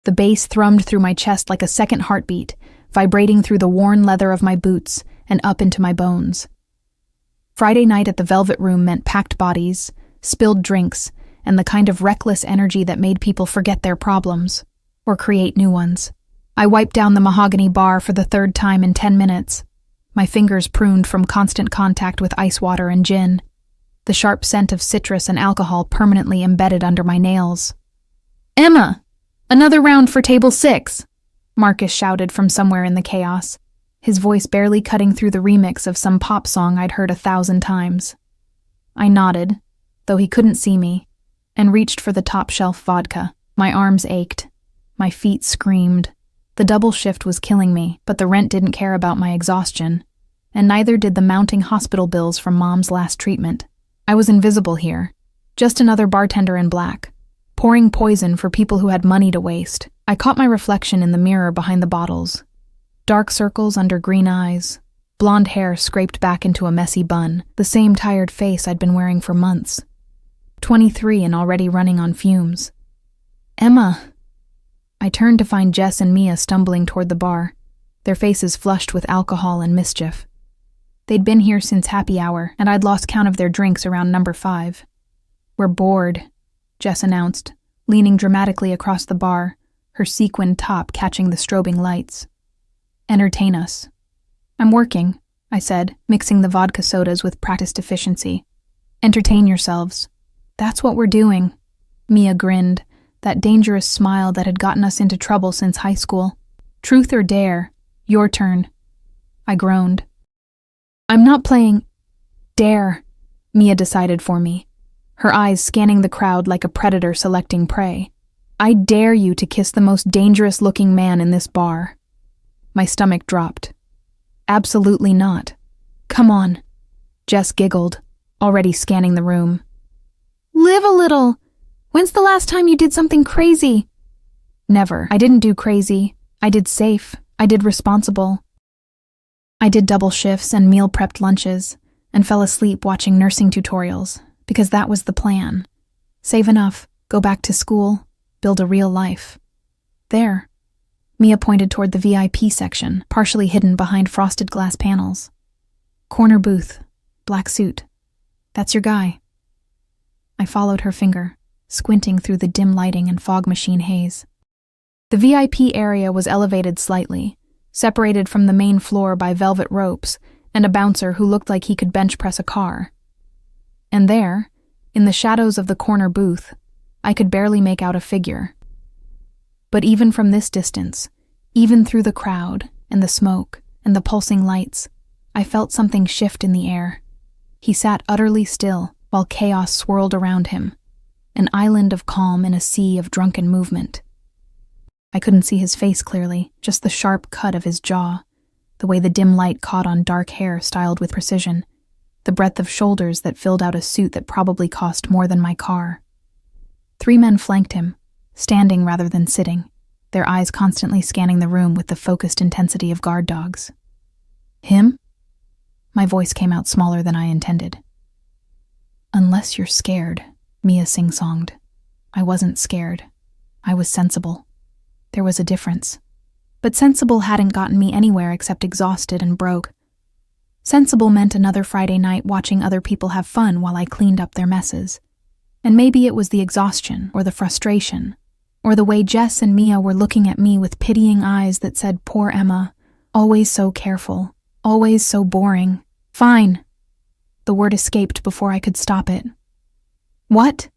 The bass thrummed through my chest like a second heartbeat, vibrating through the worn leather of my boots and up into my bones. Friday night at the Velvet Room meant packed bodies, spilled drinks, and the kind of reckless energy that made people forget their problems, or create new ones. I wiped down the mahogany bar for the third time in 10 minutes, my fingers pruned from constant contact with ice water and gin, the sharp scent of citrus and alcohol permanently embedded under my nails. "Emma! Another round for table 6!" Marcus shouted from somewhere in the chaos, his voice barely cutting through the remix of some pop song I'd heard 1,000 times. I nodded, though he couldn't see me, and reached for the top-shelf vodka. My arms ached. My feet screamed. The double shift was killing me, but the rent didn't care about my exhaustion, and neither did the mounting hospital bills from Mom's last treatment. I was invisible here, just another bartender in black, pouring poison for people who had money to waste. I caught my reflection in the mirror behind the bottles. Dark circles under green eyes, blonde hair scraped back into a messy bun, the same tired face I'd been wearing for months. 23 and already running on fumes. "Emma!" I turned to find Jess and Mia stumbling toward the bar, their faces flushed with alcohol and mischief. They'd been here since happy hour, and I'd lost count of their drinks around number 5. "We're bored," Jess announced, leaning dramatically across the bar, her sequined top catching the strobing lights. "Entertain us." "I'm working," I said, mixing the vodka sodas with practiced efficiency. "Entertain yourselves." "That's what we're doing." Mia grinned, that dangerous smile that had gotten us into trouble since high school. "Truth or dare? Your turn." I groaned. "I'm not playing dare," Mia decided for me, her eyes scanning the crowd like a predator selecting prey. "I dare you to kiss the most dangerous-looking man in this bar." My stomach dropped. "Absolutely not. Come on." Jess giggled, already scanning the room. "Live a little. When's the last time you did something crazy?" "Never. I didn't do crazy. I did safe. I did responsible. I did double shifts and meal-prepped lunches, and fell asleep watching nursing tutorials, because that was the plan. Save enough, go back to school, build a real life. There." Mia pointed toward the VIP section, partially hidden behind frosted glass panels. "Corner booth, black suit. That's your guy." I followed her finger, squinting through the dim lighting and fog machine haze. The VIP area was elevated slightly, separated from the main floor by velvet ropes and a bouncer who looked like he could bench press a car. And there, in the shadows of the corner booth, I could barely make out a figure. But even from this distance, even through the crowd and the smoke and the pulsing lights, I felt something shift in the air. He sat utterly still while chaos swirled around him, an island of calm in a sea of drunken movement. I couldn't see his face clearly, just the sharp cut of his jaw, the way the dim light caught on dark hair styled with precision, the breadth of shoulders that filled out a suit that probably cost more than my car. 3 men flanked him, standing rather than sitting, their eyes constantly scanning the room with the focused intensity of guard dogs. "Him?" My voice came out smaller than I intended. "Unless you're scared," Mia sing-songed. I wasn't scared. I was sensible. There was a difference. But sensible hadn't gotten me anywhere except exhausted and broke. Sensible meant another Friday night watching other people have fun while I cleaned up their messes. And maybe it was the exhaustion, or the frustration, or the way Jess and Mia were looking at me with pitying eyes that said, "Poor Emma, always so careful, always so boring." "Fine." The word escaped before I could stop it. "What?"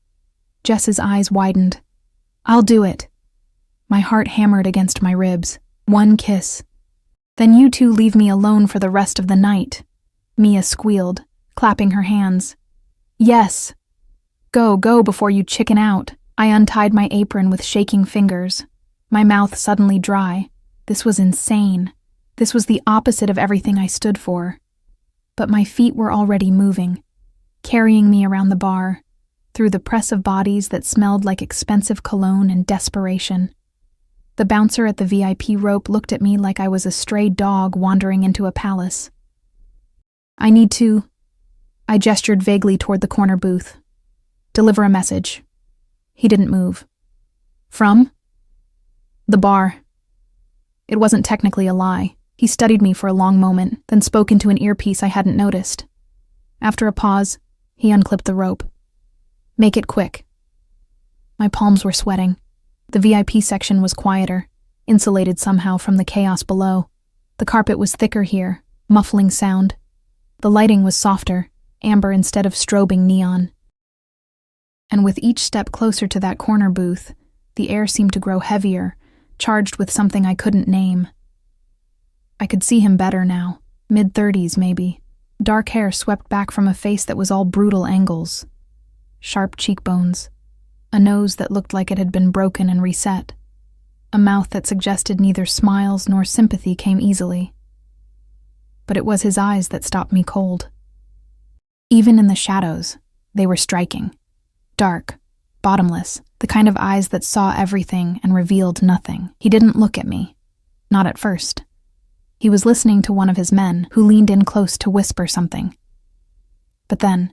Jess's eyes widened. "I'll do it." My heart hammered against my ribs. "1 kiss. Then you 2 leave me alone for the rest of the night," Mia squealed, clapping her hands. "Yes. Go before you chicken out." I untied my apron with shaking fingers, my mouth suddenly dry. This was insane. This was the opposite of everything I stood for. But my feet were already moving, carrying me around the bar, through the press of bodies that smelled like expensive cologne and desperation. The bouncer at the VIP rope looked at me like I was a stray dog wandering into a palace. "I need to..." I gestured vaguely toward the corner booth. "Deliver a message." He didn't move. "From?" The bar. It wasn't technically a lie. He studied me for a long moment, then spoke into an earpiece I hadn't noticed. After a pause, he unclipped the rope. Make it quick. My palms were sweating. The VIP section was quieter, insulated somehow from the chaos below. The carpet was thicker here, muffling sound. The lighting was softer, amber instead of strobing neon. And with each step closer to that corner booth, the air seemed to grow heavier, charged with something I couldn't name. I could see him better now, mid-30s maybe. Dark hair swept back from a face that was all brutal angles. Sharp cheekbones. A nose that looked like it had been broken and reset. A mouth that suggested neither smiles nor sympathy came easily. But it was his eyes that stopped me cold. Even in the shadows, they were striking. Dark, bottomless, the kind of eyes that saw everything and revealed nothing. He didn't look at me. Not at first. He was listening to one of his men, who leaned in close to whisper something. But then,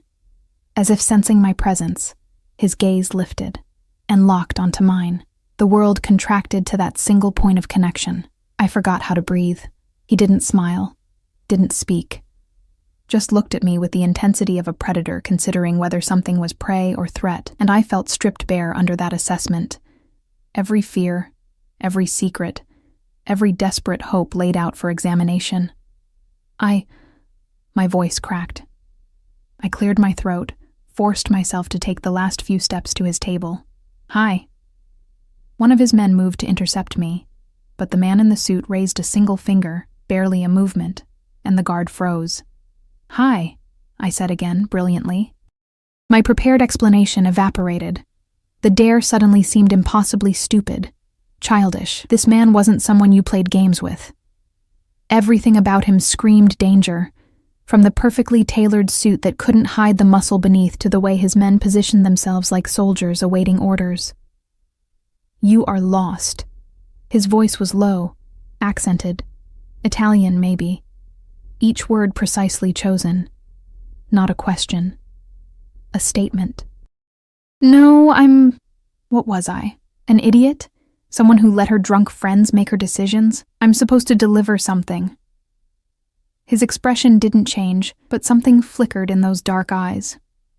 as if sensing my presence, his gaze lifted and locked onto mine. The world contracted to that single point of connection. I forgot how to breathe. He didn't smile, didn't speak. Just looked at me with the intensity of a predator considering whether something was prey or threat, and I felt stripped bare under that assessment. Every fear, every secret, every desperate hope laid out for examination. My voice cracked. I cleared my throat, forced myself to take the last few steps to his table. Hi. One of his men moved to intercept me, but the man in the suit raised a single finger, barely a movement, and the guard froze. Hi, I said again, brilliantly. My prepared explanation evaporated. The dare suddenly seemed impossibly stupid, childish. This man wasn't someone you played games with. Everything about him screamed danger, from the perfectly tailored suit that couldn't hide the muscle beneath to the way his men positioned themselves like soldiers awaiting orders. You are lost. His voice was low, accented, Italian maybe, each word precisely chosen. Not a question. A statement. No, what was I? An idiot? Someone who let her drunk friends make her decisions? I'm supposed to deliver something. His expression didn't change, but something flickered in those dark eyes.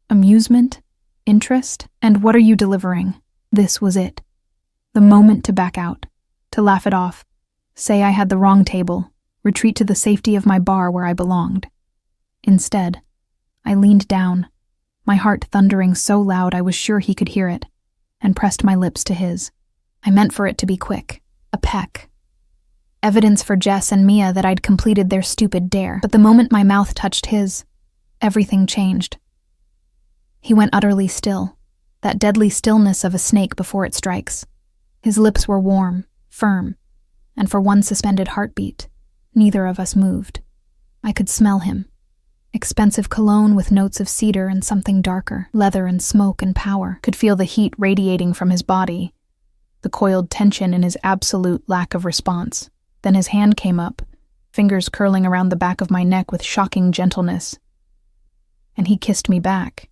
Amusement? Interest? And what are you delivering? This was it. The moment to back out, to laugh it off, say I had the wrong table, retreat to the safety of my bar where I belonged. Instead, I leaned down, my heart thundering so loud I was sure he could hear it, and pressed my lips to his. I meant for it to be quick, a peck. Evidence for Jess and Mia that I'd completed their stupid dare, but the moment my mouth touched his, everything changed. He went utterly still, that deadly stillness of a snake before it strikes. His lips were warm, firm, and for one suspended heartbeat, neither of us moved. I could smell him. Expensive cologne with notes of cedar and something darker, leather and smoke and power. Could feel the heat radiating from his body, the coiled tension in his absolute lack of response. Then his hand came up, fingers curling around the back of my neck with shocking gentleness. And he kissed me back.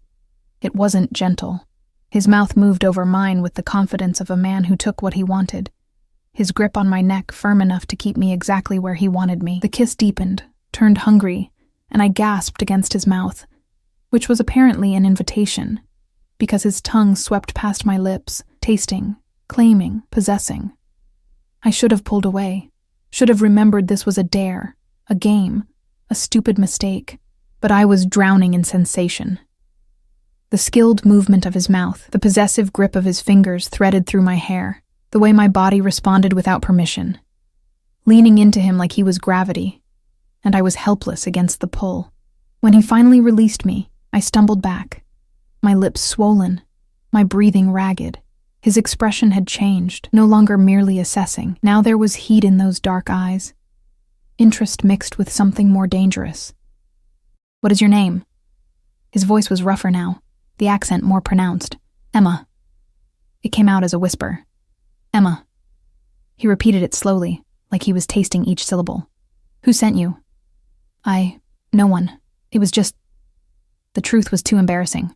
It wasn't gentle. His mouth moved over mine with the confidence of a man who took what he wanted. His grip on my neck firm enough to keep me exactly where he wanted me. The kiss deepened, turned hungry, and I gasped against his mouth, which was apparently an invitation, because his tongue swept past my lips, tasting, claiming, possessing. I should have pulled away, should have remembered this was a dare, a game, a stupid mistake, but I was drowning in sensation. The skilled movement of his mouth, the possessive grip of his fingers threaded through my hair, the way my body responded without permission. Leaning into him like he was gravity, and I was helpless against the pull. When he finally released me, I stumbled back, my lips swollen, my breathing ragged. His expression had changed, no longer merely assessing. Now there was heat in those dark eyes, interest mixed with something more dangerous. What is your name? His voice was rougher now, the accent more pronounced. Emma. It came out as a whisper. Emma. He repeated it slowly, like he was tasting each syllable. Who sent you? No one. It was just... The truth was too embarrassing.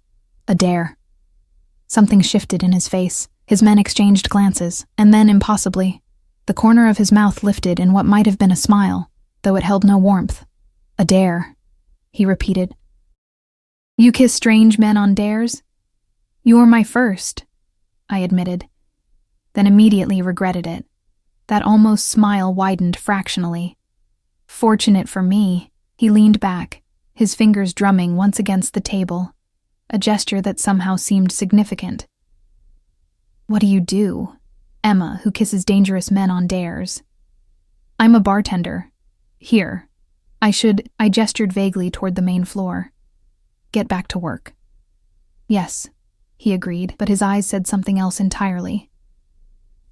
A dare. Something shifted in his face. His men exchanged glances, and then, impossibly, The corner of his mouth lifted in what might have been a smile, though it held no warmth. "A dare," he repeated. "You kiss strange men on dares?" "You're my first," I admitted, then immediately regretted it. That almost smile widened fractionally. Fortunate for me, he leaned back, his fingers drumming once against the table, a gesture that somehow seemed significant. "What do you do? Emma, who kisses dangerous men on dares." "I'm a bartender. Here. I gestured vaguely toward the main floor. "Get back to work." "Yes," he agreed, but his eyes said something else entirely.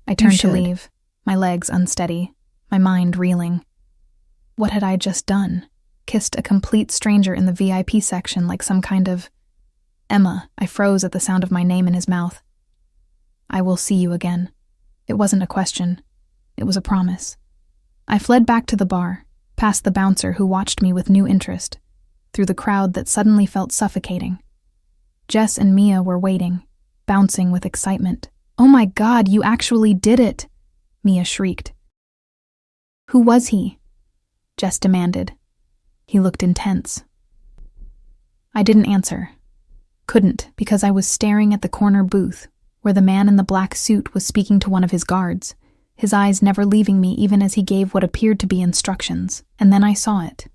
I turned to leave, my legs unsteady, my mind reeling. What had I just done? Kissed a complete stranger in the VIP section like some kind of... "Emma," I froze at the sound of my name in his mouth. "I will see you again." It wasn't a question. It was a promise. I fled back to the bar, past the bouncer who watched me with new interest, through the crowd that suddenly felt suffocating. Jess and Mia were waiting, bouncing with excitement. "Oh my God, you actually did it!" Mia shrieked. "Who was he?" Jess demanded. He looked intense. I didn't answer. Couldn't, because I was staring at the corner booth, where the man in the black suit was speaking to one of his guards, his eyes never leaving me even as he gave what appeared to be instructions. And then I saw it.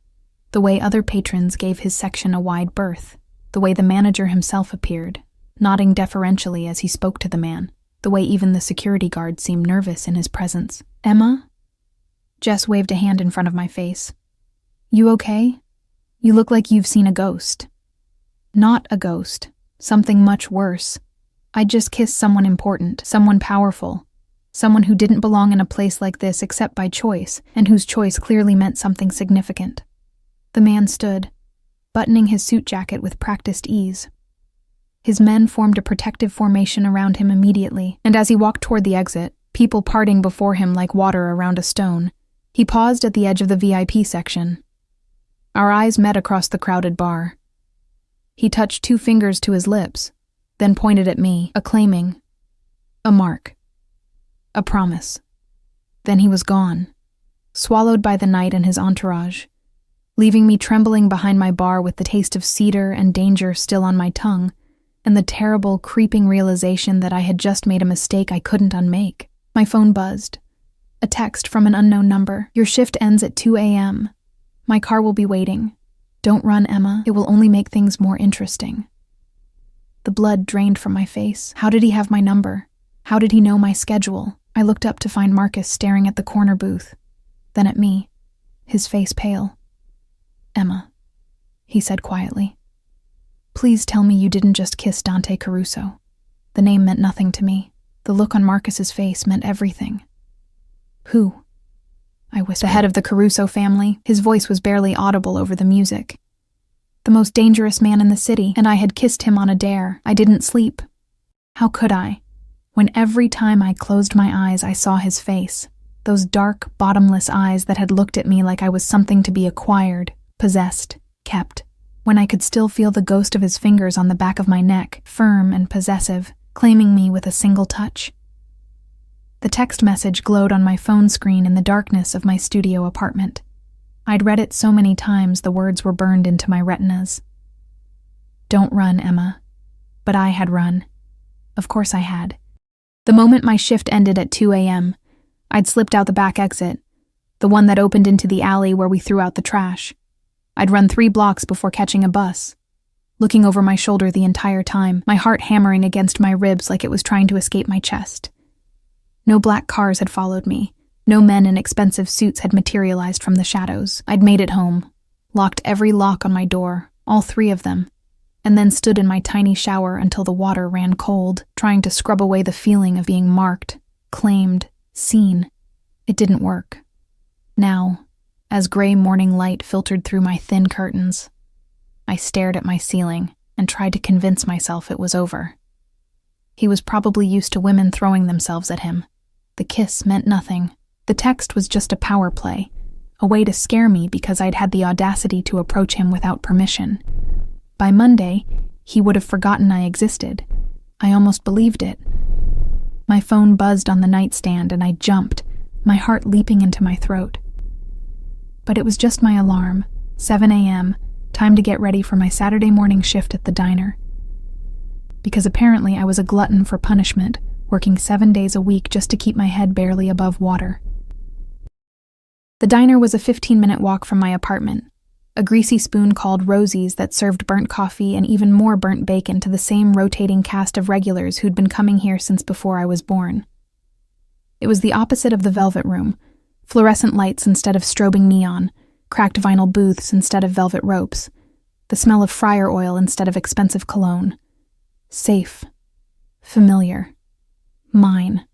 The way other patrons gave his section a wide berth, the way the manager himself appeared, nodding deferentially as he spoke to the man, the way even the security guard seemed nervous in his presence. "Emma?" Jess waved a hand in front of my face. "You okay? You look like you've seen a ghost." "Not a ghost. Something much worse. I just kissed someone important, someone powerful, someone who didn't belong in a place like this except by choice, and whose choice clearly meant something significant." The man stood, buttoning his suit jacket with practiced ease. His men formed a protective formation around him immediately, and as he walked toward the exit, people parting before him like water around a stone, he paused at the edge of the VIP section. Our eyes met across the crowded bar. He touched 2 fingers to his lips, then pointed at me, acclaiming. A mark. A promise. Then he was gone, swallowed by the night and his entourage, leaving me trembling behind my bar with the taste of cedar and danger still on my tongue, and the terrible, creeping realization that I had just made a mistake I couldn't unmake. My phone buzzed. A text from an unknown number. "Your shift ends at 2 a.m. My car will be waiting. Don't run, Emma. It will only make things more interesting." The blood drained from my face. How did he have my number? How did he know my schedule? I looked up to find Marcus staring at the corner booth, then at me, his face pale. "Emma," he said quietly. "Please tell me you didn't just kiss Dante Caruso." The name meant nothing to me. The look on Marcus's face meant everything. "Who?" I whispered. "The head of the Caruso family." His voice was barely audible over the music. "The most dangerous man in the city, and I had kissed him on a dare. I didn't sleep. How could I? When every time I closed my eyes I saw his face, those dark, bottomless eyes that had looked at me like I was something to be acquired, possessed, kept. When I could still feel the ghost of his fingers on the back of my neck, firm and possessive, claiming me with a single touch. The text message glowed on my phone screen in the darkness of my studio apartment. I'd read it so many times the words were burned into my retinas. Don't run, Emma. But I had run. Of course I had. The moment my shift ended at 2 a.m., I'd slipped out the back exit, the one that opened into the alley where we threw out the trash. I'd run 3 blocks before catching a bus, looking over my shoulder the entire time, my heart hammering against my ribs like it was trying to escape my chest. No black cars had followed me. No men in expensive suits had materialized from the shadows. I'd made it home, locked every lock on my door, all 3 of them, and then stood in my tiny shower until the water ran cold, trying to scrub away the feeling of being marked, claimed, seen. It didn't work. Now, as gray morning light filtered through my thin curtains, I stared at my ceiling and tried to convince myself it was over. He was probably used to women throwing themselves at him. The kiss meant nothing. The text was just a power play, a way to scare me because I'd had the audacity to approach him without permission. By Monday, he would have forgotten I existed. I almost believed it. My phone buzzed on the nightstand and I jumped, my heart leaping into my throat. But it was just my alarm, 7 a.m., time to get ready for my Saturday morning shift at the diner. Because apparently I was a glutton for punishment, working 7 days a week just to keep my head barely above water. The diner was a 15-minute walk from my apartment, a greasy spoon called Rosie's that served burnt coffee and even more burnt bacon to the same rotating cast of regulars who'd been coming here since before I was born. It was the opposite of the Velvet Room, fluorescent lights instead of strobing neon, cracked vinyl booths instead of velvet ropes, the smell of fryer oil instead of expensive cologne. Safe. Familiar. Mine.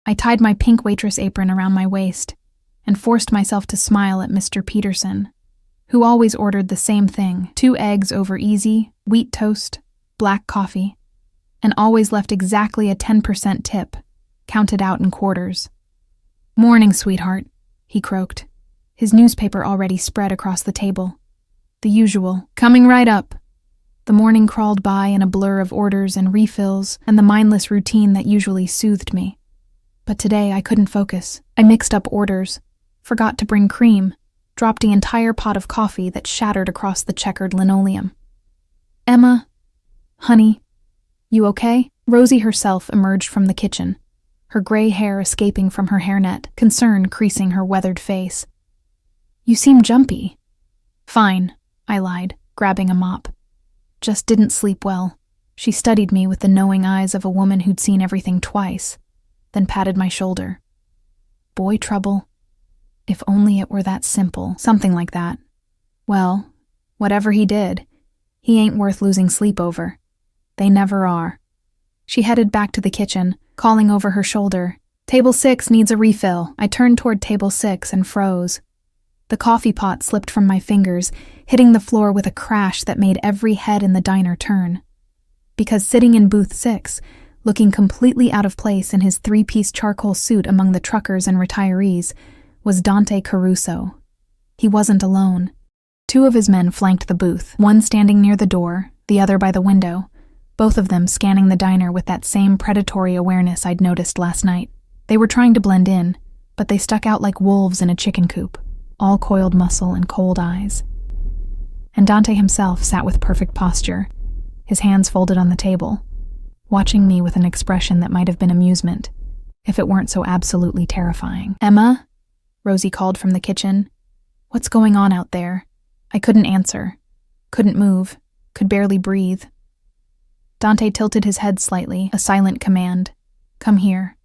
I tied my pink waitress apron around my waist and forced myself to smile at Mr. Peterson, who always ordered the same thing, 2 eggs over easy, wheat toast, black coffee, and always left exactly a 10% tip, counted out in quarters. "Morning, sweetheart," he croaked, his newspaper already spread across the table. The usual, "Coming right up." The morning crawled by in a blur of orders and refills and the mindless routine that usually soothed me. But today I couldn't focus. I mixed up orders, forgot to bring cream, dropped the entire pot of coffee that shattered across the checkered linoleum. "Emma? Honey? You okay?" Rosie herself emerged from the kitchen, her gray hair escaping from her hairnet, concern creasing her weathered face. "You seem jumpy." "Fine," I lied, grabbing a mop. "Just didn't sleep well." She studied me with the knowing eyes of a woman who'd seen everything twice, then patted my shoulder. "Boy trouble. If only it were that simple." Something like that. Well, whatever he did, he ain't worth losing sleep over. They never are. She headed back to the kitchen, calling over her shoulder, "Table 6 needs a refill." I turned toward table 6 and froze. The coffee pot slipped from my fingers, hitting the floor with a crash that made every head in the diner turn. Because sitting in booth 6, looking completely out of place in his 3-piece charcoal suit among the truckers and retirees, was Dante Caruso. He wasn't alone. 2 of his men flanked the booth, one standing near the door, the other by the window, both of them scanning the diner with that same predatory awareness I'd noticed last night. They were trying to blend in, but they stuck out like wolves in a chicken coop, all coiled muscle and cold eyes. And Dante himself sat with perfect posture, his hands folded on the table, watching me with an expression that might have been amusement, if it weren't so absolutely terrifying. "Emma?" Rosie called from the kitchen. "What's going on out there?" I couldn't answer, couldn't move, could barely breathe. Dante tilted his head slightly, a silent command. "Come here."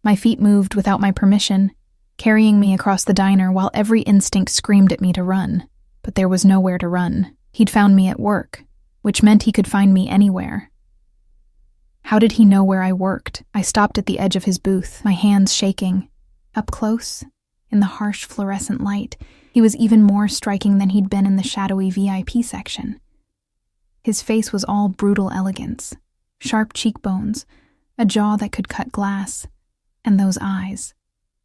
My feet moved without my permission, carrying me across the diner while every instinct screamed at me to run. But there was nowhere to run. He'd found me at work, which meant he could find me anywhere. How did he know where I worked? I stopped at the edge of his booth, my hands shaking. Up close, in the harsh fluorescent light, he was even more striking than he'd been in the shadowy VIP section. His face was all brutal elegance, sharp cheekbones, a jaw that could cut glass, and those eyes.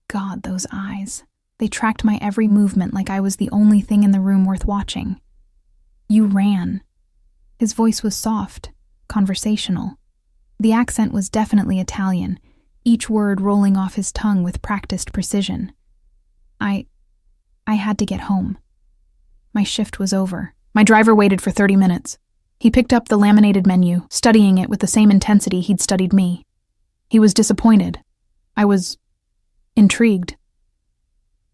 God, those eyes. They tracked my every movement like I was the only thing in the room worth watching. "You ran." His voice was soft, conversational. The accent was definitely Italian, each word rolling off his tongue with practiced precision. I had to get home. My shift was over. My driver waited for 30 minutes. He picked up the laminated menu, studying it with the same intensity he'd studied me. He was disappointed. I was intrigued.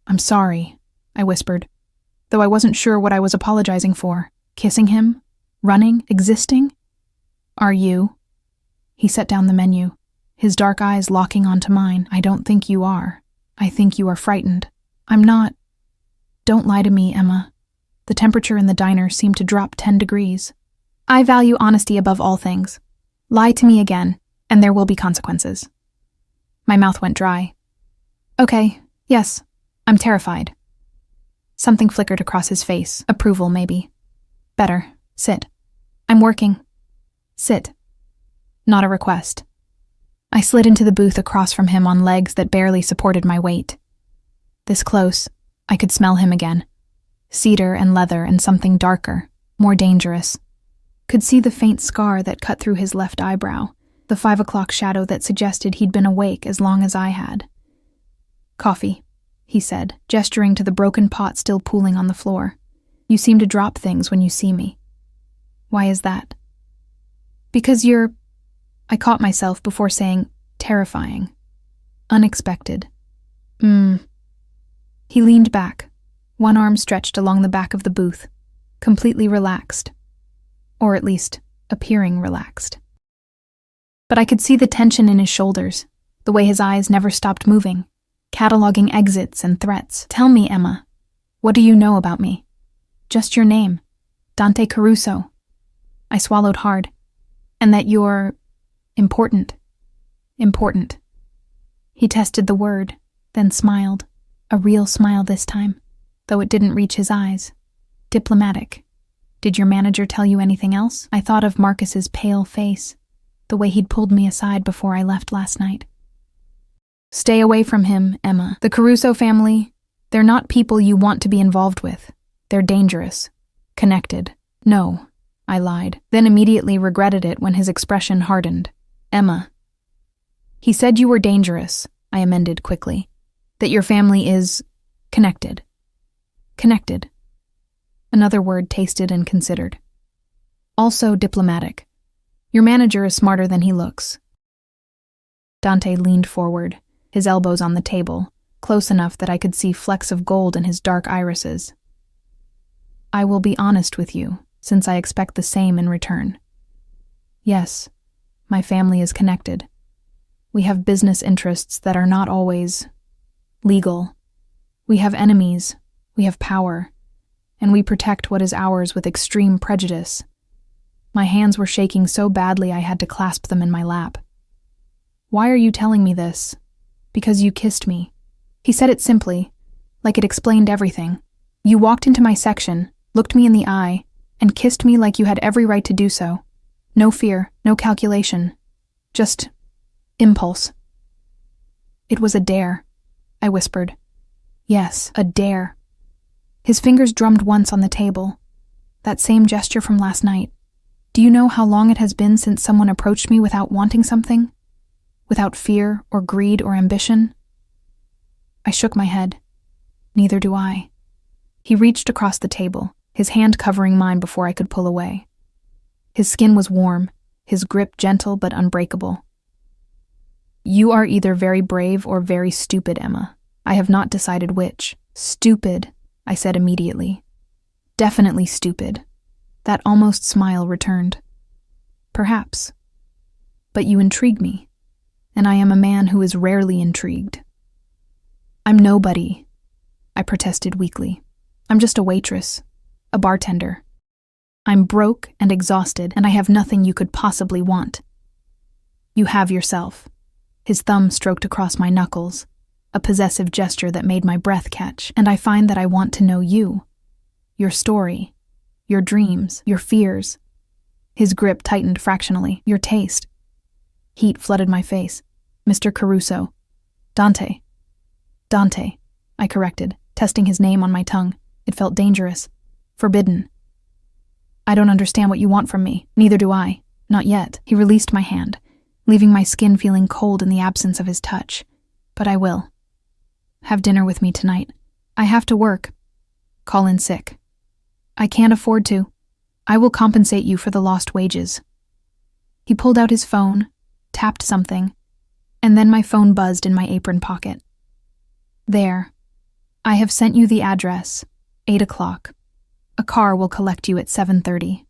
"I'm sorry," I whispered, though I wasn't sure what I was apologizing for. Kissing him? Running? Existing? "Are you?" He set down the menu, his dark eyes locking onto mine. "I don't think you are. I think you are frightened." "I'm not." "Don't lie to me, Emma." The temperature in the diner seemed to drop 10 degrees. "I value honesty above all things. Lie to me again, and there will be consequences." My mouth went dry. "Okay, yes, I'm terrified." Something flickered across his face, approval maybe. "Better, sit." "I'm working." "Sit." Not a request. I slid into the booth across from him on legs that barely supported my weight. This close, I could smell him again. Cedar and leather and something darker, more dangerous. Could see the faint scar that cut through his left eyebrow, the 5 o'clock shadow that suggested he'd been awake as long as I had. Coffee, he said, gesturing to the broken pot still pooling on the floor. You seem to drop things when you see me. Why is that? Because you're... I caught myself before saying terrifying. Unexpected. He leaned back, one arm stretched along the back of the booth, completely relaxed. Or at least, appearing relaxed. But I could see the tension in his shoulders, the way his eyes never stopped moving, cataloging exits and threats. Tell me, Emma, what do you know about me? Just your name, Dante Caruso. I swallowed hard. And that you're... important. Important. He tested the word, then smiled. A real smile this time, though it didn't reach his eyes. Diplomatic. Did your manager tell you anything else? I thought of Marcus's pale face, the way he'd pulled me aside before I left last night. Stay away from him, Emma. The Caruso family, they're not people you want to be involved with. They're dangerous. Connected. No, I lied, then immediately regretted it when his expression hardened. Emma. He said you were dangerous, I amended quickly. That your family is... connected. Connected. Another word tasted and considered. Also diplomatic. Your manager is smarter than he looks. Dante leaned forward, his elbows on the table, close enough that I could see flecks of gold in his dark irises. I will be honest with you, since I expect the same in return. Yes, my family is connected. We have business interests that are not always... legal. We have enemies, we have power, and we protect what is ours with extreme prejudice. My hands were shaking so badly I had to clasp them in my lap. Why are you telling me this? Because you kissed me. He said it simply, like it explained everything. You walked into my section, looked me in the eye, and kissed me like you had every right to do so. No fear, no calculation. Just... impulse. It was a dare, I whispered. Yes, a dare. His fingers drummed once on the table. That same gesture from last night. Do you know how long it has been since someone approached me without wanting something? Without fear or greed or ambition? I shook my head. Neither do I. He reached across the table, his hand covering mine before I could pull away. His skin was warm, his grip gentle but unbreakable. You are either very brave or very stupid, Emma. I have not decided which. Stupid, I said immediately. Definitely stupid. That almost smile returned. Perhaps. But you intrigue me, and I am a man who is rarely intrigued. I'm nobody, I protested weakly. I'm just a waitress, a bartender. I'm broke and exhausted, and I have nothing you could possibly want. You have yourself. His thumb stroked across my knuckles, a possessive gesture that made my breath catch, and I find that I want to know you, your story, your dreams, your fears. His grip tightened fractionally. Your taste. Heat flooded my face. Mr. Caruso. Dante. Dante, I corrected, testing his name on my tongue. It felt dangerous. Forbidden. I don't understand what you want from me. Neither do I. Not yet. He released my hand, leaving my skin feeling cold in the absence of his touch. But I will. Have dinner with me tonight. I have to work. Call in sick. I can't afford to. I will compensate you for the lost wages. He pulled out his phone, tapped something, and then my phone buzzed in my apron pocket. There. I have sent you the address. 8 o'clock. A car will collect you at 7:30.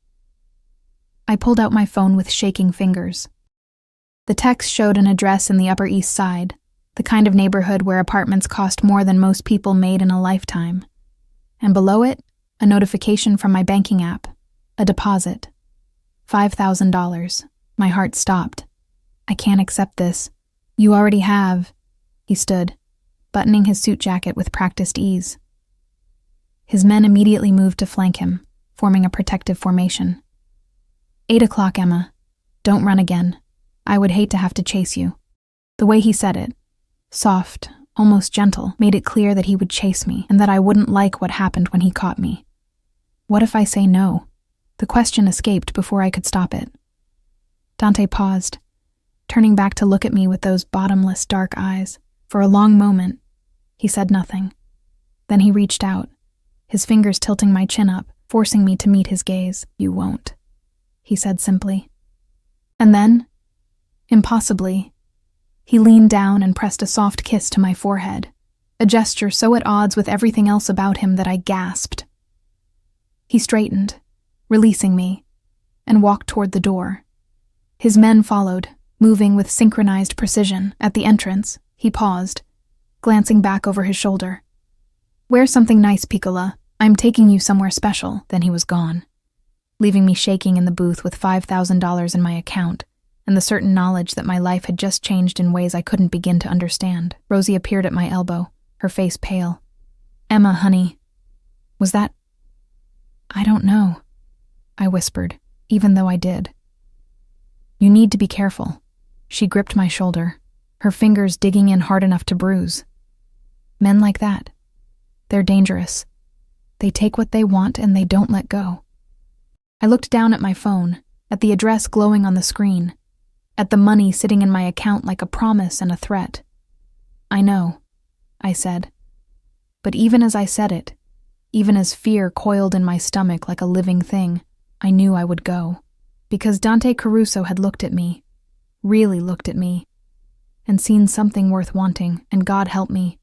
I pulled out my phone with shaking fingers. The text showed an address in the Upper East Side, the kind of neighborhood where apartments cost more than most people made in a lifetime. And below it, a notification from my banking app. A deposit. $5,000. My heart stopped. I can't accept this. You already have. He stood, buttoning his suit jacket with practiced ease. His men immediately moved to flank him, forming a protective formation. 8 o'clock, Emma. Don't run again. I would hate to have to chase you. The way he said it, soft, almost gentle, made it clear that he would chase me and that I wouldn't like what happened when he caught me. What if I say no? The question escaped before I could stop it. Dante paused, turning back to look at me with those bottomless dark eyes. For a long moment, He said nothing. Then he reached out, his fingers tilting my chin up, forcing me to meet his gaze. "You won't," he said simply. And then, impossibly, he leaned down and pressed a soft kiss to my forehead, a gesture so at odds with everything else about him that I gasped. He straightened, releasing me, and walked toward the door. His men followed, moving with synchronized precision. At the entrance, he paused, glancing back over his shoulder. "Wear something nice, Piccola. I'm taking you somewhere special." Then he was gone, leaving me shaking in the booth with $5,000 in my account and the certain knowledge that my life had just changed in ways I couldn't begin to understand. Rosie appeared at my elbow, her face pale. "Emma, honey, was that—" "I don't know," I whispered, even though I did. "You need to be careful." She gripped my shoulder, her fingers digging in hard enough to bruise. "Men like that, they're dangerous. They take what they want and they don't let go." I looked down at my phone, at the address glowing on the screen, at the money sitting in my account like a promise and a threat. "I know," I said. But even as I said it, even as fear coiled in my stomach like a living thing, I knew I would go. Because Dante Caruso had looked at me, really looked at me, and seen something worth wanting, and God help me,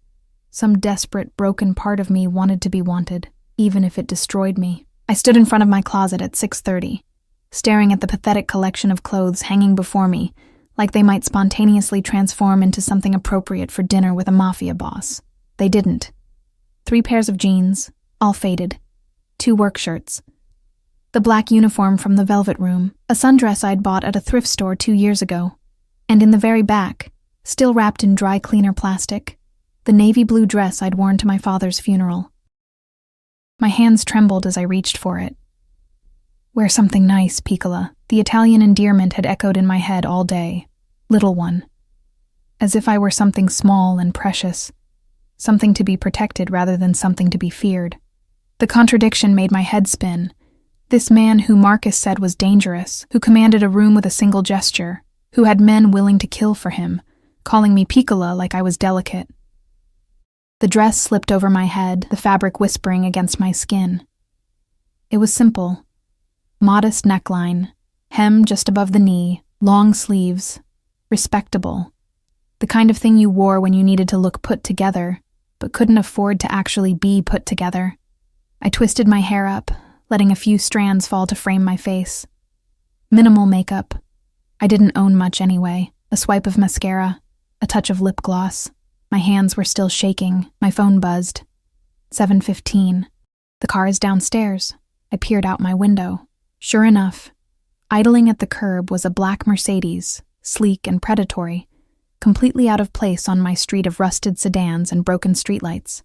some desperate, broken part of me wanted to be wanted, even if it destroyed me. I stood in front of my closet at 6:30, staring at the pathetic collection of clothes hanging before me, like they might spontaneously transform into something appropriate for dinner with a Mafia boss. They didn't. 3 pairs of jeans, all faded, 2 work shirts, the black uniform from the Velvet Room, a sundress I'd bought at a thrift store 2 years ago, and in the very back, still wrapped in dry cleaner plastic, the navy blue dress I'd worn to my father's funeral. My hands trembled as I reached for it. "Wear something nice, Piccola." The Italian endearment had echoed in my head all day. "Little one." As if I were something small and precious, something to be protected rather than something to be feared. The contradiction made my head spin. This man who Marcus said was dangerous, who commanded a room with a single gesture, who had men willing to kill for him, calling me Piccola like I was delicate. The dress slipped over my head, the fabric whispering against my skin. It was simple. Modest neckline, hem just above the knee, long sleeves, respectable. The kind of thing you wore when you needed to look put together, but couldn't afford to actually be put together. I twisted my hair up, letting a few strands fall to frame my face. Minimal makeup. I didn't own much anyway. A swipe of mascara, a touch of lip gloss. My hands were still shaking. My phone buzzed. 7:15. The car is downstairs. I peered out my window. Sure enough, idling at the curb was a black Mercedes, sleek and predatory, completely out of place on my street of rusted sedans and broken streetlights.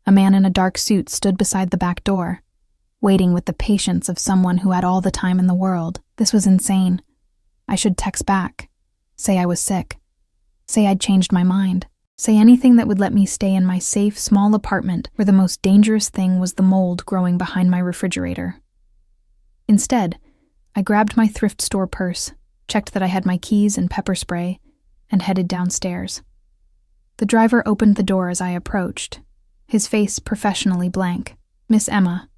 A man in a dark suit stood beside the back door, waiting with the patience of someone who had all the time in the world. This was insane. I should text back, say I was sick, say I'd changed my mind, say anything that would let me stay in my safe, small apartment where the most dangerous thing was the mold growing behind my refrigerator. Instead, I grabbed my thrift store purse, checked that I had my keys and pepper spray, and headed downstairs. The driver opened the door as I approached, his face professionally blank. "Miss Emma."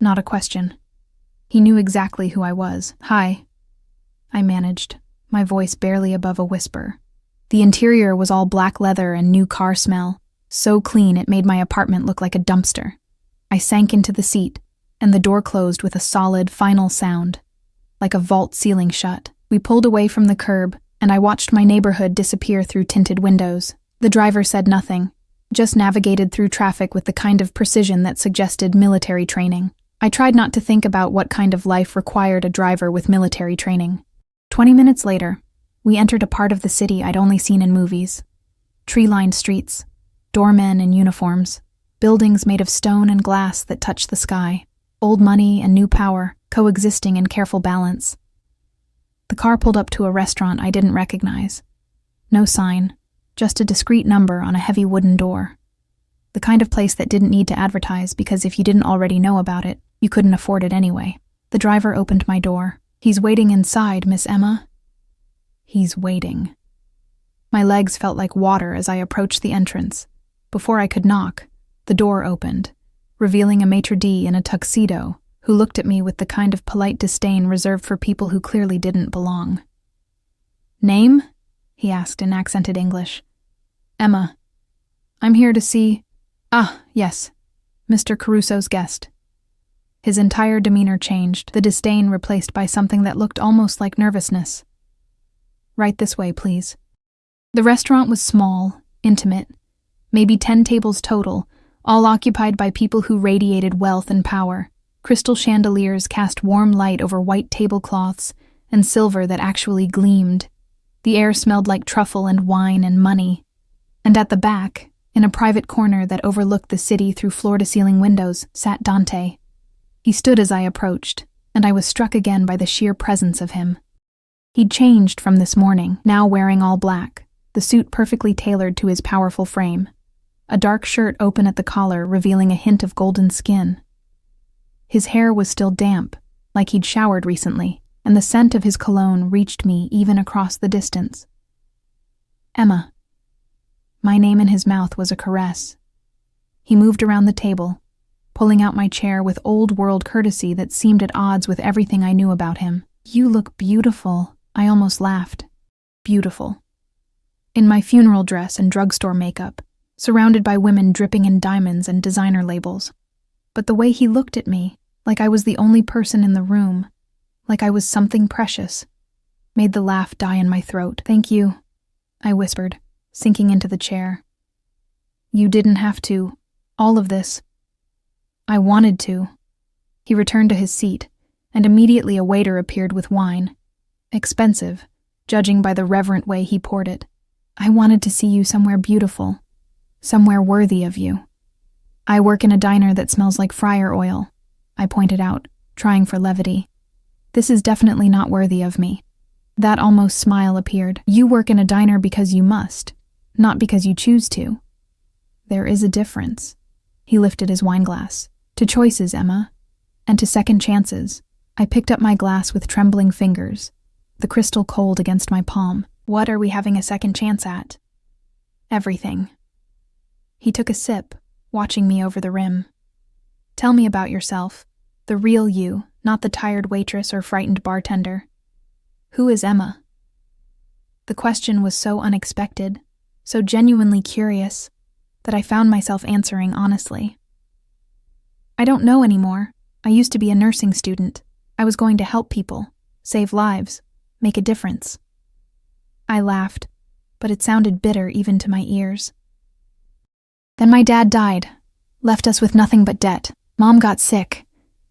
Not a question. He knew exactly who I was. "Hi," I managed, my voice barely above a whisper. The interior was all black leather and new car smell, so clean it made my apartment look like a dumpster. I sank into the seat, and the door closed with a solid, final sound, like a vault ceiling shut. We pulled away from the curb, and I watched my neighborhood disappear through tinted windows. The driver said nothing, just navigated through traffic with the kind of precision that suggested military training. I tried not to think about what kind of life required a driver with military training. 20 minutes later, we entered a part of the city I'd only seen in movies. Tree-lined streets, doormen in uniforms, buildings made of stone and glass that touched the sky, old money and new power coexisting in careful balance. The car pulled up to a restaurant I didn't recognize. No sign, just a discreet number on a heavy wooden door. The kind of place that didn't need to advertise because if you didn't already know about it, you couldn't afford it anyway. The driver opened my door. "He's waiting inside, Miss Emma." He's waiting. My legs felt like water as I approached the entrance, Before I could knock, the door opened, revealing a maitre d' in a tuxedo who looked at me with the kind of polite disdain reserved for people who clearly didn't belong. "Name?" he asked in accented English. "Emma. I'm here to see—" "Ah, yes, Mr. Caruso's guest." His entire demeanor changed, the disdain replaced by something that looked almost like nervousness. "Right this way, please." The restaurant was small, intimate, maybe 10 tables total, all occupied by people who radiated wealth and power. Crystal chandeliers cast warm light over white tablecloths and silver that actually gleamed. The air smelled like truffle and wine and money. And at the back, in a private corner that overlooked the city through floor-to-ceiling windows, sat Dante. He stood as I approached, and I was struck again by the sheer presence of him. He'd changed from this morning, now wearing all black, the suit perfectly tailored to his powerful frame. A dark shirt open at the collar, revealing a hint of golden skin. His hair was still damp, like he'd showered recently, and the scent of his cologne reached me even across the distance. "Emma." My name in his mouth was a caress. He moved around the table, pulling out my chair with old-world courtesy that seemed at odds with everything I knew about him. "You look beautiful," I almost laughed. Beautiful. In my funeral dress and drugstore makeup, surrounded by women dripping in diamonds and designer labels. But the way he looked at me, like I was the only person in the room, like I was something precious, made the laugh die in my throat. "Thank you," I whispered, sinking into the chair. "You didn't have to. All of this. I wanted to." He returned to his seat, and immediately a waiter appeared with wine. Expensive, judging by the reverent way he poured it. "I wanted to see you somewhere beautiful, somewhere worthy of you." "I work in a diner that smells like fryer oil," I pointed out, trying for levity. "This is definitely not worthy of me." That almost smile appeared. "You work in a diner because you must, not because you choose to. There is a difference." He lifted his wine glass. "To choices, Emma, and to second chances." I picked up my glass with trembling fingers, the crystal cold against my palm. "What are we having a second chance at?" "Everything." He took a sip, watching me over the rim. "Tell me about yourself, the real you, not the tired waitress or frightened bartender. Who is Emma?" The question was so unexpected, so genuinely curious, that I found myself answering honestly. "I don't know anymore. I used to be a nursing student. I was going to help people, save lives, make a difference." I laughed, but it sounded bitter even to my ears. "Then my dad died, left us with nothing but debt. Mom got sick,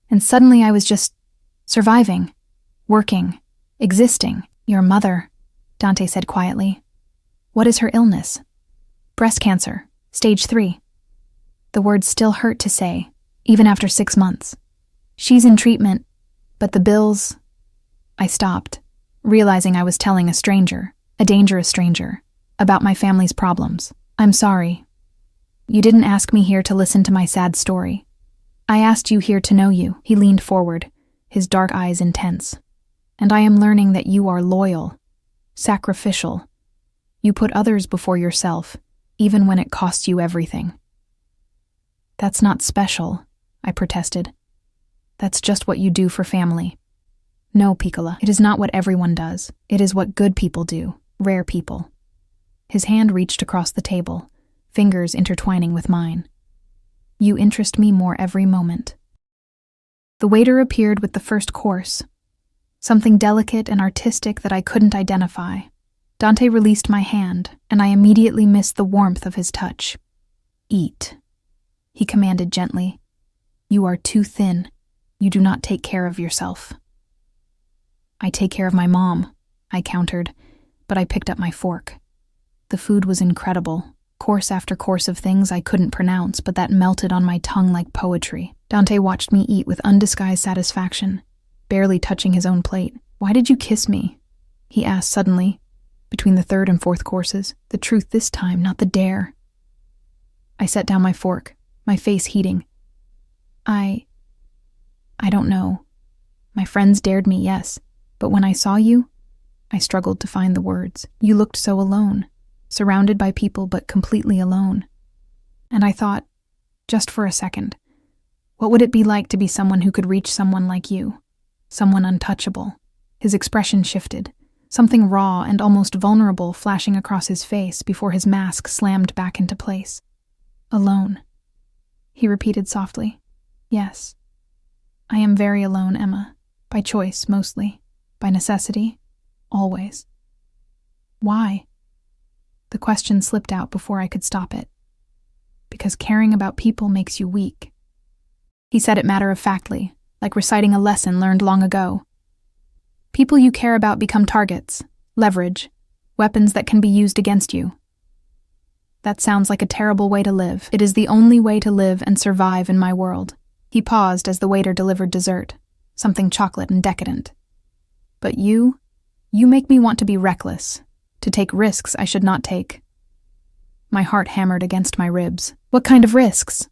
and suddenly I was just surviving, working, existing." "Your mother," Dante said quietly. "What is her illness?" "Breast cancer, stage 3. The words still hurt to say, even after 6 months. "She's in treatment, but the bills—" I stopped, realizing I was telling a stranger, a dangerous stranger, about my family's problems. "I'm sorry. You didn't ask me here to listen to my sad story. I asked you here to know you." He leaned forward, his dark eyes intense. "And I am learning that you are loyal, sacrificial. You put others before yourself, even when it costs you everything." "That's not special," I protested. "That's just what you do for family." "No, Piccola, it is not what everyone does. It is what good people do, rare people." His hand reached across the table, fingers intertwining with mine. "You interest me more every moment." The waiter appeared with the first course, something delicate and artistic that I couldn't identify. Dante released my hand, and I immediately missed the warmth of his touch. "Eat," he commanded gently. "You are too thin. You do not take care of yourself." "I take care of my mom," I countered, but I picked up my fork. The food was incredible, course after course of things I couldn't pronounce, but that melted on my tongue like poetry. Dante watched me eat with undisguised satisfaction, barely touching his own plate. "Why did you kiss me?" he asked suddenly, between the third and fourth courses. The truth this time, not the dare. I set down my fork, my face heating. I don't know. My friends dared me, yes, but when I saw you, I struggled to find the words. You looked so alone, surrounded by people but completely alone. And I thought, just for a second, what would it be like to be someone who could reach someone like you? Someone untouchable. His expression shifted, something raw and almost vulnerable flashing across his face before his mask slammed back into place. Alone, he repeated softly. Yes. I am very alone, Emma. By choice, mostly. By necessity, always. Why? The question slipped out before I could stop it. Because caring about people makes you weak. He said it matter-of-factly, like reciting a lesson learned long ago. People you care about become targets, leverage, weapons that can be used against you. That sounds like a terrible way to live. It is the only way to live and survive in my world. He paused as the waiter delivered dessert, something chocolate and decadent. But you make me want to be reckless, to take risks I should not take. My heart hammered against my ribs. What kind of risks?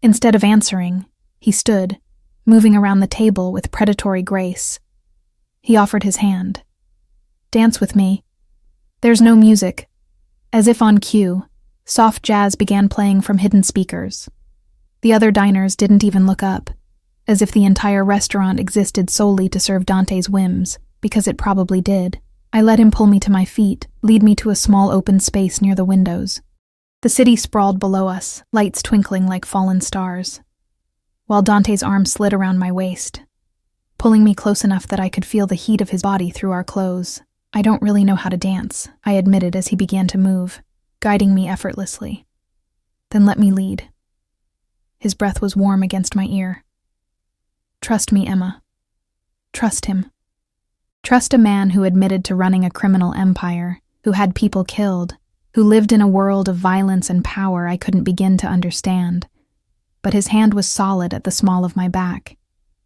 Instead of answering, he stood, moving around the table with predatory grace. He offered his hand. Dance with me. There's no music. As if on cue, soft jazz began playing from hidden speakers. The other diners didn't even look up, as if the entire restaurant existed solely to serve Dante's whims, because it probably did. I let him pull me to my feet, lead me to a small open space near the windows. The city sprawled below us, lights twinkling like fallen stars, while Dante's arm slid around my waist, pulling me close enough that I could feel the heat of his body through our clothes. I don't really know how to dance, I admitted as he began to move, guiding me effortlessly. Then let me lead. His breath was warm against my ear. Trust me, Emma. Trust him. Trust a man who admitted to running a criminal empire, who had people killed, who lived in a world of violence and power I couldn't begin to understand. But his hand was solid at the small of my back,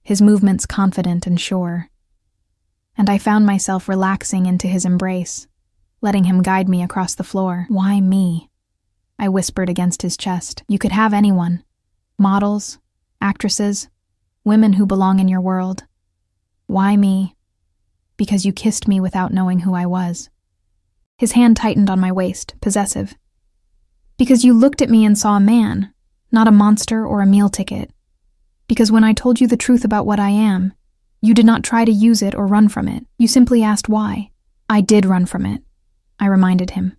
his movements confident and sure. And I found myself relaxing into his embrace, letting him guide me across the floor. Why me? I whispered against his chest. You could have anyone. Models, actresses, women who belong in your world. Why me? Because you kissed me without knowing who I was. His hand tightened on my waist, possessive. Because you looked at me and saw a man, not a monster or a meal ticket. Because when I told you the truth about what I am, you did not try to use it or run from it. You simply asked why. I did run from it, I reminded him.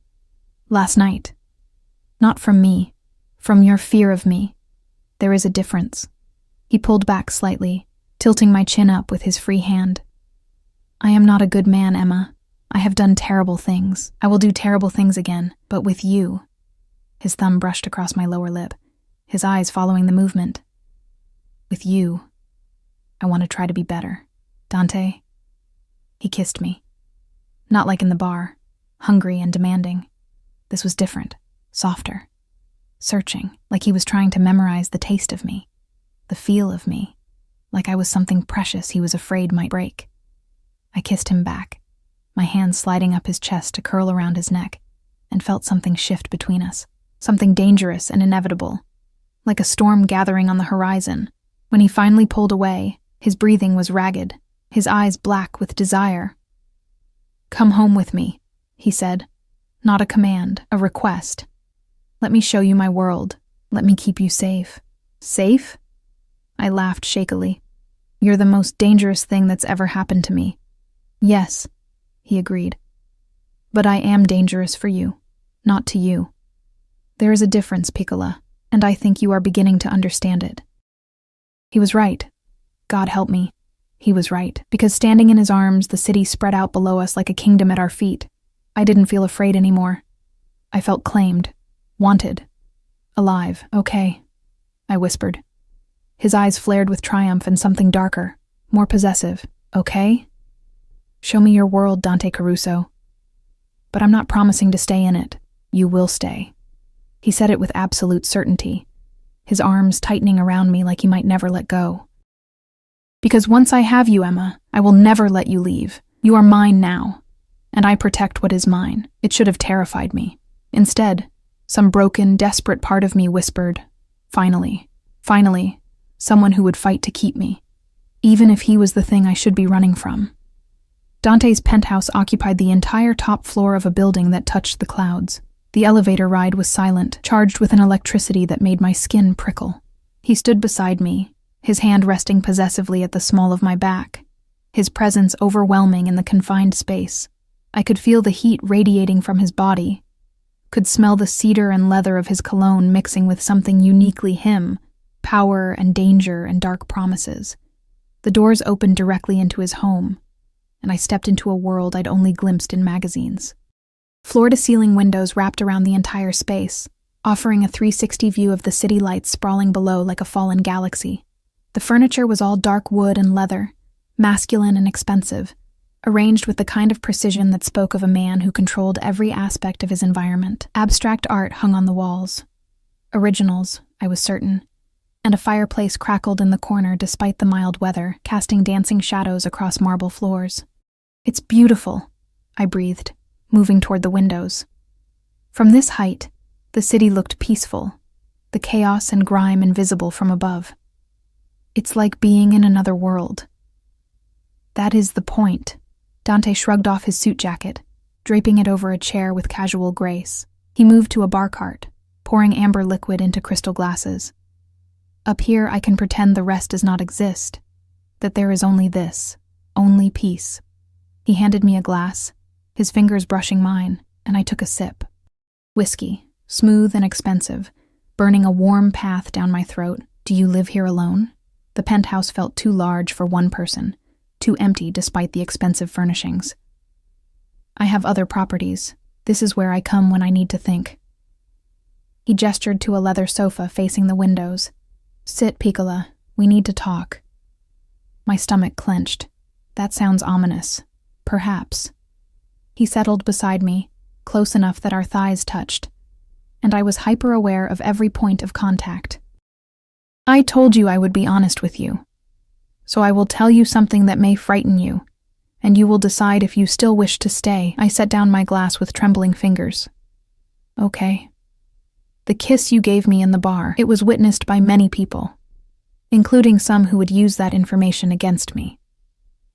Last night. Not from me, from your fear of me. There is a difference. He pulled back slightly, tilting my chin up with his free hand. I am not a good man, Emma. I have done terrible things. I will do terrible things again, but with you. His thumb brushed across my lower lip, his eyes following the movement. With you, I want to try to be better. Dante? He kissed me. Not like in the bar, hungry and demanding. This was different, softer, searching, like he was trying to memorize the taste of me, the feel of me, like I was something precious he was afraid might break. I kissed him back, my hand sliding up his chest to curl around his neck, and felt something shift between us, something dangerous and inevitable, like a storm gathering on the horizon. When he finally pulled away, his breathing was ragged, his eyes black with desire. Come home with me, he said. Not a command, a request. Let me show you my world. Let me keep you safe. Safe? I laughed shakily. You're the most dangerous thing that's ever happened to me. Yes, he agreed. But I am dangerous for you, not to you. There is a difference, Piccola, and I think you are beginning to understand it. He was right. God help me. He was right, because standing in his arms, the city spread out below us like a kingdom at our feet. I didn't feel afraid anymore. I felt claimed, wanted, alive. Okay, I whispered. His eyes flared with triumph and something darker, more possessive. Okay? Show me your world, Dante Caruso. But I'm not promising to stay in it. You will stay. He said it with absolute certainty, his arms tightening around me like he might never let go. Because once I have you, Emma, I will never let you leave. You are mine now, and I protect what is mine. It should have terrified me. Instead, some broken, desperate part of me whispered, finally, someone who would fight to keep me, even if he was the thing I should be running from. Dante's penthouse occupied the entire top floor of a building that touched the clouds. The elevator ride was silent, charged with an electricity that made my skin prickle. He stood beside me, his hand resting possessively at the small of my back, his presence overwhelming in the confined space. I could feel the heat radiating from his body, could smell the cedar and leather of his cologne mixing with something uniquely him, power and danger and dark promises. The doors opened directly into his home, and I stepped into a world I'd only glimpsed in magazines. Floor-to-ceiling windows wrapped around the entire space, offering a 360 view of the city lights sprawling below like a fallen galaxy. The furniture was all dark wood and leather, masculine and expensive, arranged with the kind of precision that spoke of a man who controlled every aspect of his environment. Abstract art hung on the walls. Originals, I was certain, and a fireplace crackled in the corner despite the mild weather, casting dancing shadows across marble floors. "It's beautiful," I breathed, moving toward the windows. From this height, the city looked peaceful, the chaos and grime invisible from above. "It's like being in another world." "That is the point." Dante shrugged off his suit jacket, draping it over a chair with casual grace. He moved to a bar cart, pouring amber liquid into crystal glasses. "Up here I can pretend the rest does not exist, that there is only this, only peace." He handed me a glass, his fingers brushing mine, and I took a sip. Whiskey, smooth and expensive, burning a warm path down my throat. "Do you live here alone?" The penthouse felt too large for one person, too empty despite the expensive furnishings. "I have other properties. This is where I come when I need to think." He gestured to a leather sofa facing the windows. "Sit, Piccola. We need to talk." My stomach clenched. That sounds ominous. Perhaps. He settled beside me, close enough that our thighs touched, and I was hyper-aware of every point of contact. "I told you I would be honest with you. So I will tell you something that may frighten you, and you will decide if you still wish to stay." I set down my glass with trembling fingers. "Okay." "The kiss you gave me in the bar, it was witnessed by many people, including some who would use that information against me."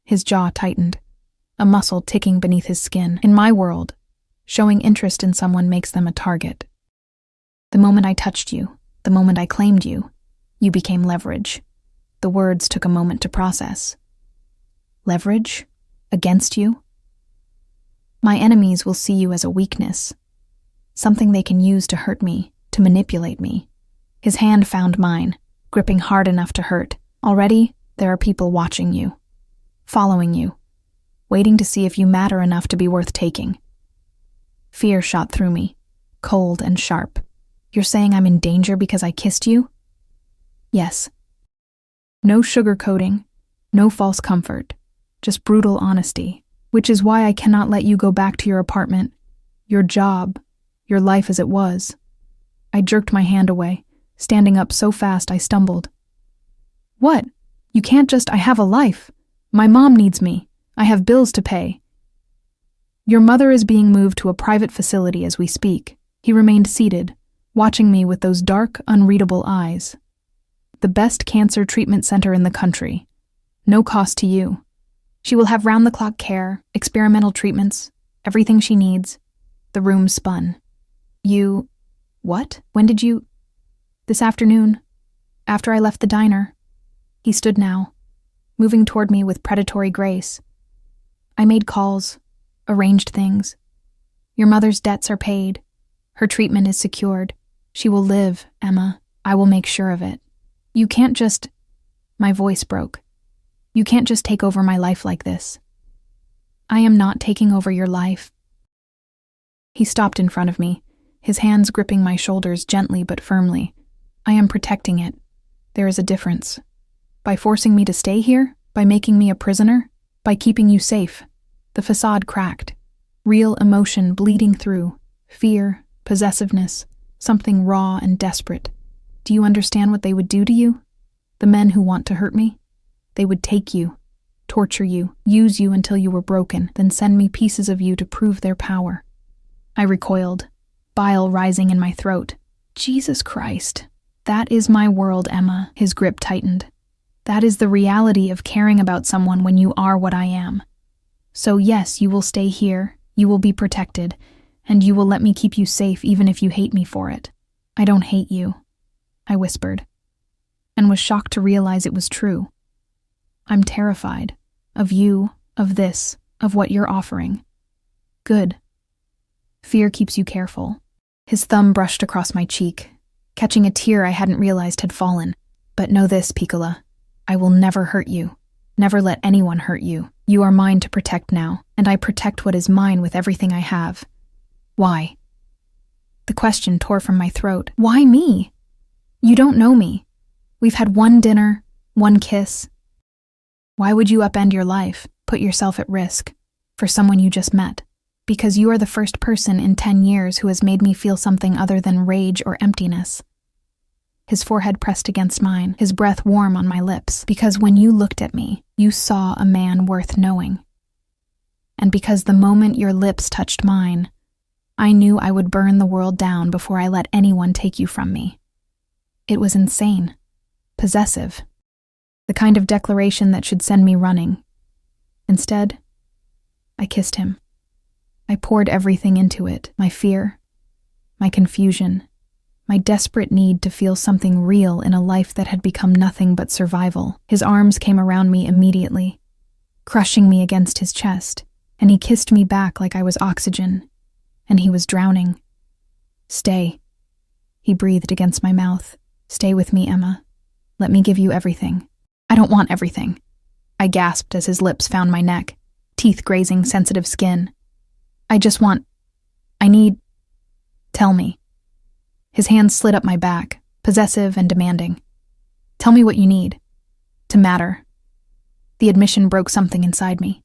His jaw tightened, a muscle ticking beneath his skin. "In my world, showing interest in someone makes them a target. The moment I touched you, the moment I claimed you, you became leverage." The words took a moment to process. "Leverage? Against you?" "My enemies will see you as a weakness, something they can use to hurt me, to manipulate me." His hand found mine, gripping hard enough to hurt. "Already, there are people watching you, following you, waiting to see if you matter enough to be worth taking." Fear shot through me, cold and sharp. "You're saying I'm in danger because I kissed you?" "Yes." No sugarcoating, no false comfort, just brutal honesty, which is why I cannot let you go back to your apartment, your job, your life as it was. I jerked my hand away, standing up so fast I stumbled. "What? You can't just— I have a life. My mom needs me. I have bills to pay." "Your mother is being moved to a private facility as we speak." He remained seated, watching me with those dark, unreadable eyes. "The best cancer treatment center in the country. No cost to you. She will have round-the-clock care, experimental treatments, everything she needs." The room spun. "You— What? When did you— "This afternoon, after I left the diner." He stood now, moving toward me with predatory grace. "I made calls, arranged things. Your mother's debts are paid. Her treatment is secured. She will live, Emma. I will make sure of it. You can't just—" My voice broke. "You can't just take over my life like this." "I am not taking over your life." He stopped in front of me, his hands gripping my shoulders gently but firmly. "I am protecting it. There is a difference. By forcing me to stay here, by making me a prisoner, by keeping you safe." The facade cracked, real emotion bleeding through, fear, possessiveness, something raw and desperate. "Do you understand what they would do to you? The men who want to hurt me? They would take you, torture you, use you until you were broken, then send me pieces of you to prove their power." I recoiled, bile rising in my throat. "Jesus Christ. That is my world, Emma." His grip tightened. "That is the reality of caring about someone when you are what I am. So yes, you will stay here, you will be protected, And you will let me keep you safe even if you hate me for it. I don't hate you, I whispered, and was shocked to realize it was true. I'm terrified. Of you, of this, of what you're offering. Good. Fear keeps you careful. His thumb brushed across my cheek, catching a tear I hadn't realized had fallen. But know this, Piccola. I will never hurt you. Never let anyone hurt you. You are mine to protect now, and I protect what is mine with everything I have. Why? The question tore from my throat. Why me? You don't know me. We've had one dinner, one kiss. Why would you upend your life, put yourself at risk, for someone you just met? Because you are the first person in 10 years who has made me feel something other than rage or emptiness. His forehead pressed against mine, his breath warm on my lips. Because when you looked at me, you saw a man worth knowing. And because the moment your lips touched mine, I knew I would burn the world down before I let anyone take you from me. It was insane. Possessive. The kind of declaration that should send me running. Instead, I kissed him. I poured everything into it, my fear, my confusion, my desperate need to feel something real in a life that had become nothing but survival. His arms came around me immediately, crushing me against his chest, and he kissed me back like I was oxygen, and he was drowning. Stay, he breathed against my mouth. Stay with me, Emma. Let me give you everything. I don't want everything, I gasped as his lips found my neck, teeth grazing sensitive skin. I need. Tell me. His hands slid up my back, possessive and demanding. Tell me what you need. To matter. The admission broke something inside me.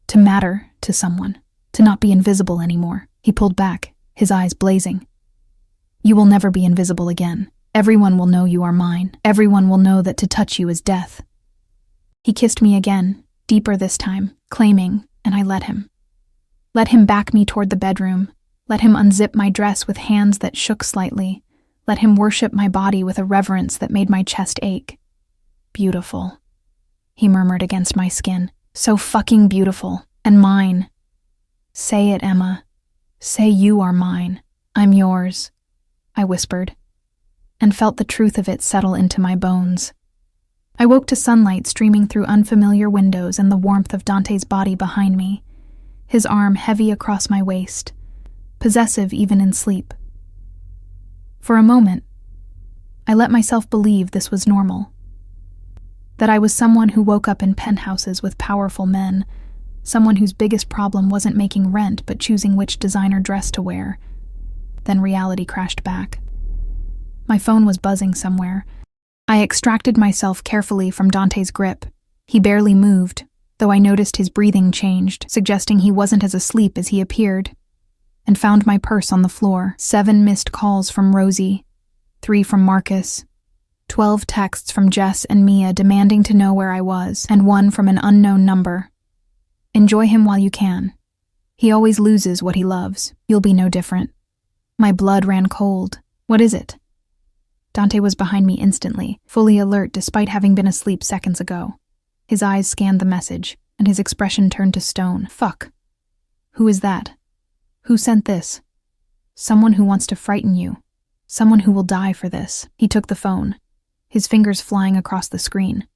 To matter to someone. To not be invisible anymore. He pulled back, his eyes blazing. You will never be invisible again. Everyone will know you are mine. Everyone will know that to touch you is death. He kissed me again, deeper this time, claiming, and I let him. Let him back me toward the bedroom. Let him unzip my dress with hands that shook slightly. Let him worship my body with a reverence that made my chest ache. Beautiful, he murmured against my skin. So fucking beautiful. And mine. Say it, Emma. Say you are mine. I'm yours, I whispered, and felt the truth of it settle into my bones. I woke to sunlight streaming through unfamiliar windows and the warmth of Dante's body behind me, his arm heavy across my waist, possessive even in sleep. For a moment, I let myself believe this was normal, that I was someone who woke up in penthouses with powerful men, someone whose biggest problem wasn't making rent but choosing which designer dress to wear. Then reality crashed back. My phone was buzzing somewhere. I extracted myself carefully from Dante's grip. He barely moved, though I noticed his breathing changed, suggesting he wasn't as asleep as he appeared, and found my purse on the floor. 7 missed calls from Rosie, 3 from Marcus, 12 texts from Jess and Mia demanding to know where I was, and 1 from an unknown number. Enjoy him while you can. He always loses what he loves. You'll be no different. My blood ran cold. What is it? Dante was behind me instantly, fully alert despite having been asleep seconds ago. His eyes scanned the message, and his expression turned to stone. Fuck. Who is that? Who sent this? Someone who wants to frighten you. Someone who will die for this. He took the phone, his fingers flying across the screen.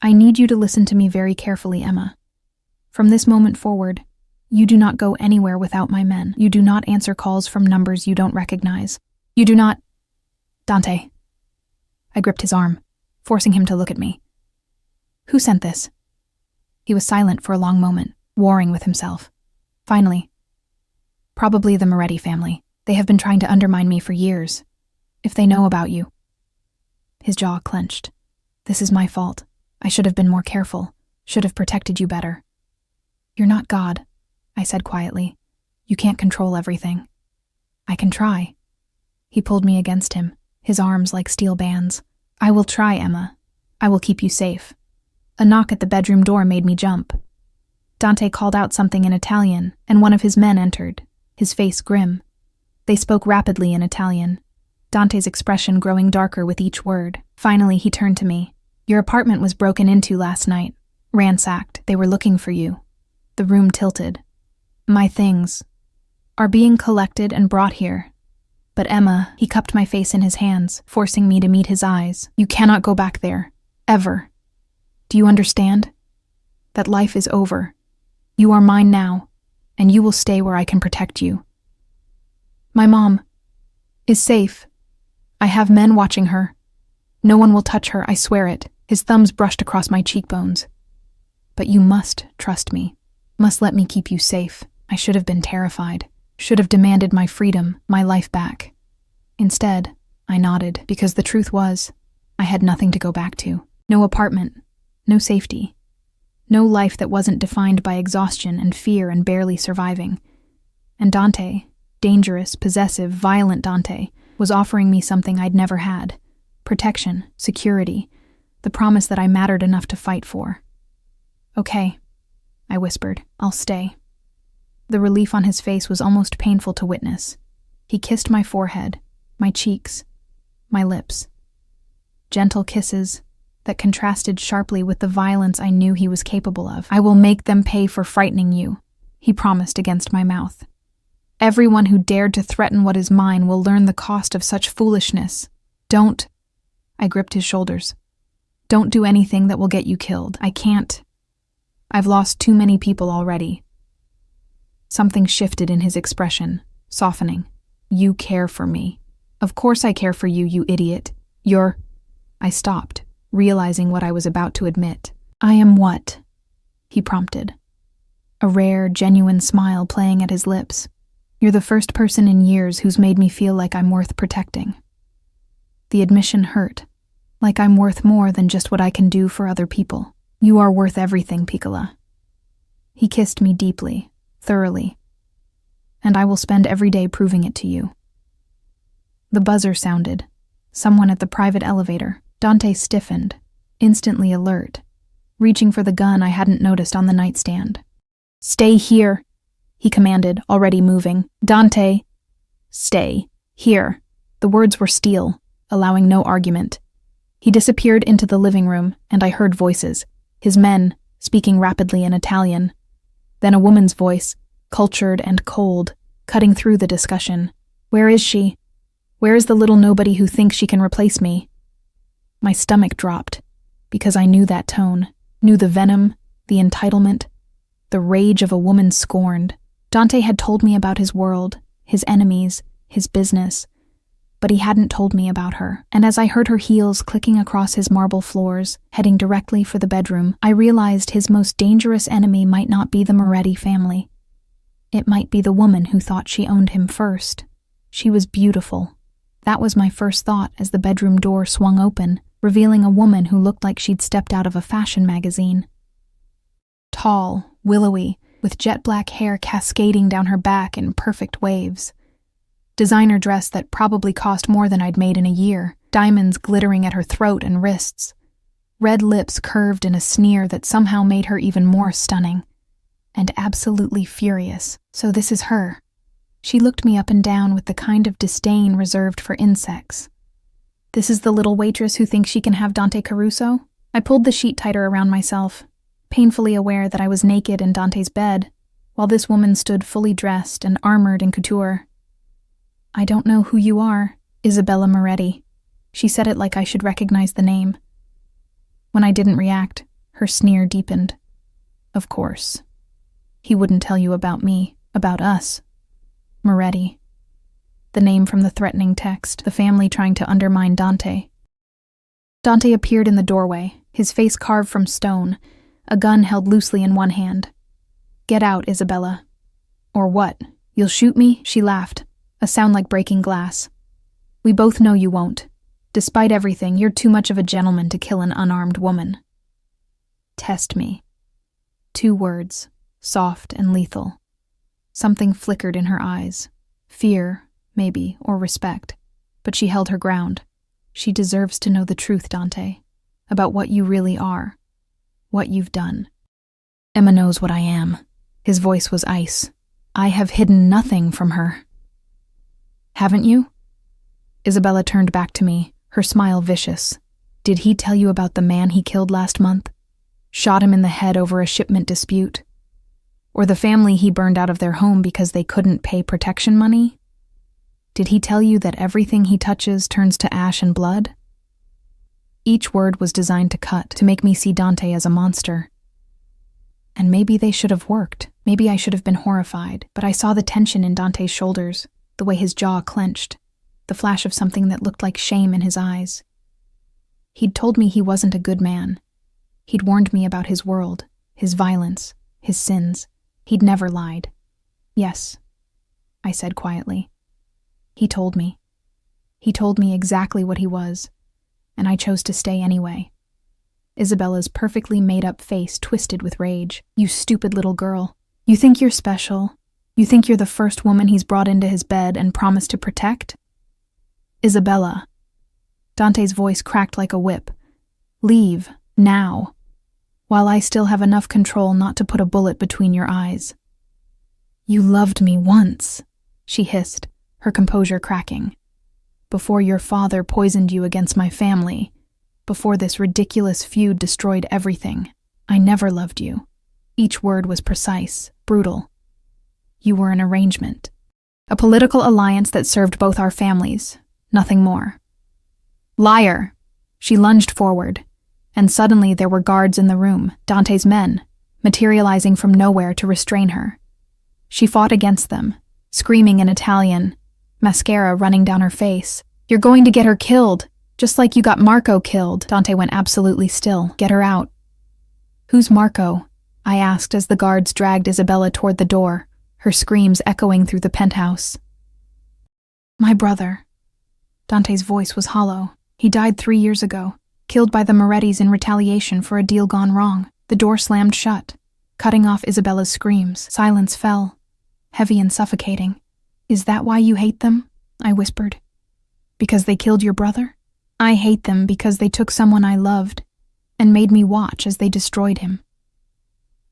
I need you to listen to me very carefully, Emma. From this moment forward, you do not go anywhere without my men. You do not answer calls from numbers you don't recognize. You do not... Dante. I gripped his arm, forcing him to look at me. Who sent this? He was silent for a long moment, warring with himself. Finally, probably the Moretti family. They have been trying to undermine me for years. If they know about you. His jaw clenched. This is my fault. I should have been more careful, should have protected you better. You're not God, I said quietly. You can't control everything. I can try. He pulled me against him, his arms like steel bands. I will try, Emma. I will keep you safe. A knock at the bedroom door made me jump. Dante called out something in Italian, and one of his men entered, his face grim. They spoke rapidly in Italian, Dante's expression growing darker with each word. Finally, he turned to me. Your apartment was broken into last night. Ransacked. They were looking for you. The room tilted. My things. are being collected and brought here. But Emma, he cupped my face in his hands, forcing me to meet his eyes. You cannot go back there. Ever. Do you understand? That life is over. You are mine now, and you will stay where I can protect you. My mom is safe. I have men watching her. No one will touch her, I swear it. His thumbs brushed across my cheekbones. But you must trust me. Must let me keep you safe. I should have been terrified. Should have demanded my freedom, my life back. Instead, I nodded, because the truth was, I had nothing to go back to. No apartment, no safety. No life that wasn't defined by exhaustion and fear and barely surviving. And Dante, dangerous, possessive, violent Dante, was offering me something I'd never had. Protection, security, the promise that I mattered enough to fight for. Okay, I whispered, I'll stay. The relief on his face was almost painful to witness. He kissed my forehead, my cheeks, my lips. Gentle kisses that contrasted sharply with the violence I knew he was capable of. I will make them pay for frightening you, he promised against my mouth. Everyone who dared to threaten what is mine will learn the cost of such foolishness. Don't. I gripped his shoulders. Don't do anything that will get you killed. I can't. I've lost too many people already. Something shifted in his expression, softening. You care for me. Of course I care for you, you idiot. I stopped, realizing what I was about to admit. I am what? He prompted. A rare, genuine smile playing at his lips. You're the first person in years who's made me feel like I'm worth protecting. The admission hurt, like I'm worth more than just what I can do for other people. You are worth everything, Piccola. He kissed me deeply, thoroughly, and I will spend every day proving it to you. The buzzer sounded. Someone at the private elevator. Dante stiffened, instantly alert, reaching for the gun I hadn't noticed on the nightstand. Stay here, he commanded, already moving. Dante, stay here. The words were steel, allowing no argument. He disappeared into the living room, and I heard voices, his men, speaking rapidly in Italian. Then a woman's voice, cultured and cold, cutting through the discussion. Where is she? Where is the little nobody who thinks she can replace me? My stomach dropped, because I knew that tone, knew the venom, the entitlement, the rage of a woman scorned. Dante had told me about his world, his enemies, his business, but he hadn't told me about her. And as I heard her heels clicking across his marble floors, heading directly for the bedroom, I realized his most dangerous enemy might not be the Moretti family. It might be the woman who thought she owned him first. She was beautiful. That was my first thought as the bedroom door swung open, revealing a woman who looked like she'd stepped out of a fashion magazine. Tall, willowy, with jet black hair cascading down her back in perfect waves. Designer dress that probably cost more than I'd made in a year, diamonds glittering at her throat and wrists. Red lips curved in a sneer that somehow made her even more stunning. And absolutely furious. So this is her. She looked me up and down with the kind of disdain reserved for insects. This is the little waitress who thinks she can have Dante Caruso? I pulled the sheet tighter around myself, painfully aware that I was naked in Dante's bed, while this woman stood fully dressed and armored in couture. I don't know who you are, Isabella Moretti. She said it like I should recognize the name. When I didn't react, her sneer deepened. Of course. He wouldn't tell you about me, about us. Moretti. The name from the threatening text, the family trying to undermine Dante. Dante appeared in the doorway, his face carved from stone, a gun held loosely in one hand. Get out, Isabella. Or what? You'll shoot me? She laughed, a sound like breaking glass. We both know you won't. Despite everything, you're too much of a gentleman to kill an unarmed woman. Test me. 2 words, soft and lethal. Something flickered in her eyes. Fear, maybe, or respect. But she held her ground. She deserves to know the truth, Dante, about what you really are, what you've done. Emma knows what I am. His voice was ice. I have hidden nothing from her. Haven't you? Isabella turned back to me, her smile vicious. Did he tell you about the man he killed last month? Shot him in the head over a shipment dispute? Or the family he burned out of their home because they couldn't pay protection money? Did he tell you that everything he touches turns to ash and blood? Each word was designed to cut, to make me see Dante as a monster. And maybe they should have worked. Maybe I should have been horrified, but I saw the tension in Dante's shoulders, the way his jaw clenched, the flash of something that looked like shame in his eyes. He'd told me he wasn't a good man. He'd warned me about his world, his violence, his sins. He'd never lied. Yes, I said quietly. He told me. He told me exactly what he was, and I chose to stay anyway. Isabella's perfectly made-up face twisted with rage. You stupid little girl. You think you're special? You think you're the first woman he's brought into his bed and promised to protect? Isabella. Dante's voice cracked like a whip. Leave, now, while I still have enough control not to put a bullet between your eyes. You loved me once, she hissed, her composure cracking. Before your father poisoned you against my family, before this ridiculous feud destroyed everything, I never loved you. Each word was precise, brutal. You were an arrangement. A political alliance that served both our families, nothing more. Liar! She lunged forward, and suddenly there were guards in the room, Dante's men, materializing from nowhere to restrain her. She fought against them, screaming in Italian, mascara running down her face. You're going to get her killed, just like you got Marco killed. Dante went absolutely still. Get her out. Who's Marco? I asked as the guards dragged Isabella toward the door, her screams echoing through the penthouse. My brother. Dante's voice was hollow. He died 3 years ago, killed by the Morettis in retaliation for a deal gone wrong. The door slammed shut, cutting off Isabella's screams. Silence fell, heavy and suffocating. Is that why you hate them? I whispered. Because they killed your brother? I hate them because they took someone I loved and made me watch as they destroyed him.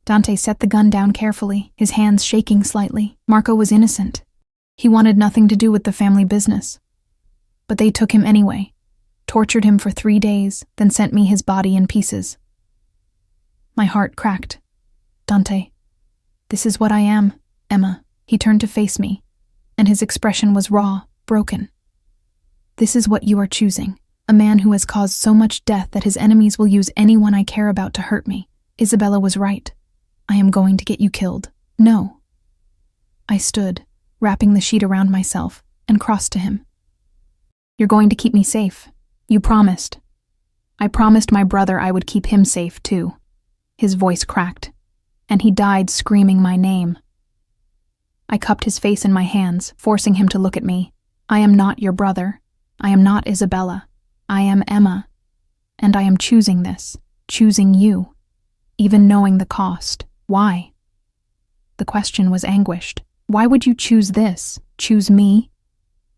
Dante set the gun down carefully, his hands shaking slightly. Marco was innocent. He wanted nothing to do with the family business. But they took him anyway, tortured him for 3 days, then sent me his body in pieces. My heart cracked. Dante, this is what I am, Emma. He turned to face me, and his expression was raw, broken. This is what you are choosing, a man who has caused so much death that his enemies will use anyone I care about to hurt me. Isabella was right. I am going to get you killed. No. I stood, wrapping the sheet around myself, and crossed to him. You're going to keep me safe. You promised. I promised my brother I would keep him safe, too. His voice cracked, and he died screaming my name. I cupped his face in my hands, forcing him to look at me. I am not your brother. I am not Isabella. I am Emma. And I am choosing this, choosing you, even knowing the cost. Why? The question was anguished. Why would you choose this? Choose me?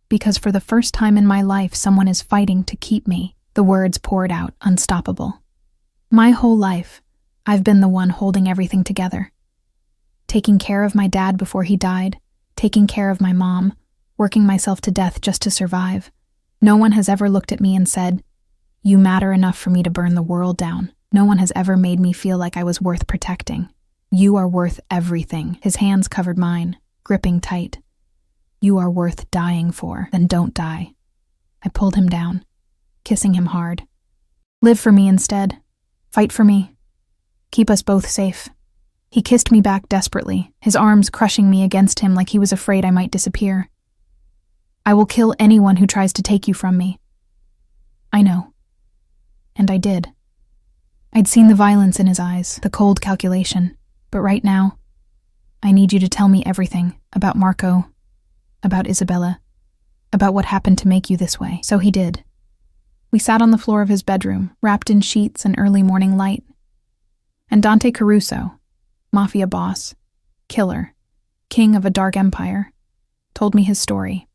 Because for the first time in my life, someone is fighting to keep me. The words poured out, unstoppable. My whole life, I've been the one holding everything together. Taking care of my dad before he died, taking care of my mom, working myself to death just to survive. No one has ever looked at me and said, "You matter enough for me to burn the world down." No one has ever made me feel like I was worth protecting. You are worth everything. His hands covered mine, gripping tight. You are worth dying for. Then don't die. I pulled him down, kissing him hard. Live for me instead. Fight for me. Keep us both safe. He kissed me back desperately, his arms crushing me against him like he was afraid I might disappear. I will kill anyone who tries to take you from me. I know. And I did. I'd seen the violence in his eyes, the cold calculation, but right now, I need you to tell me everything about Marco, about Isabella, about what happened to make you this way. So he did. We sat on the floor of his bedroom, wrapped in sheets and early morning light. And Dante Caruso, Mafia boss, killer, king of a dark empire, told me his story.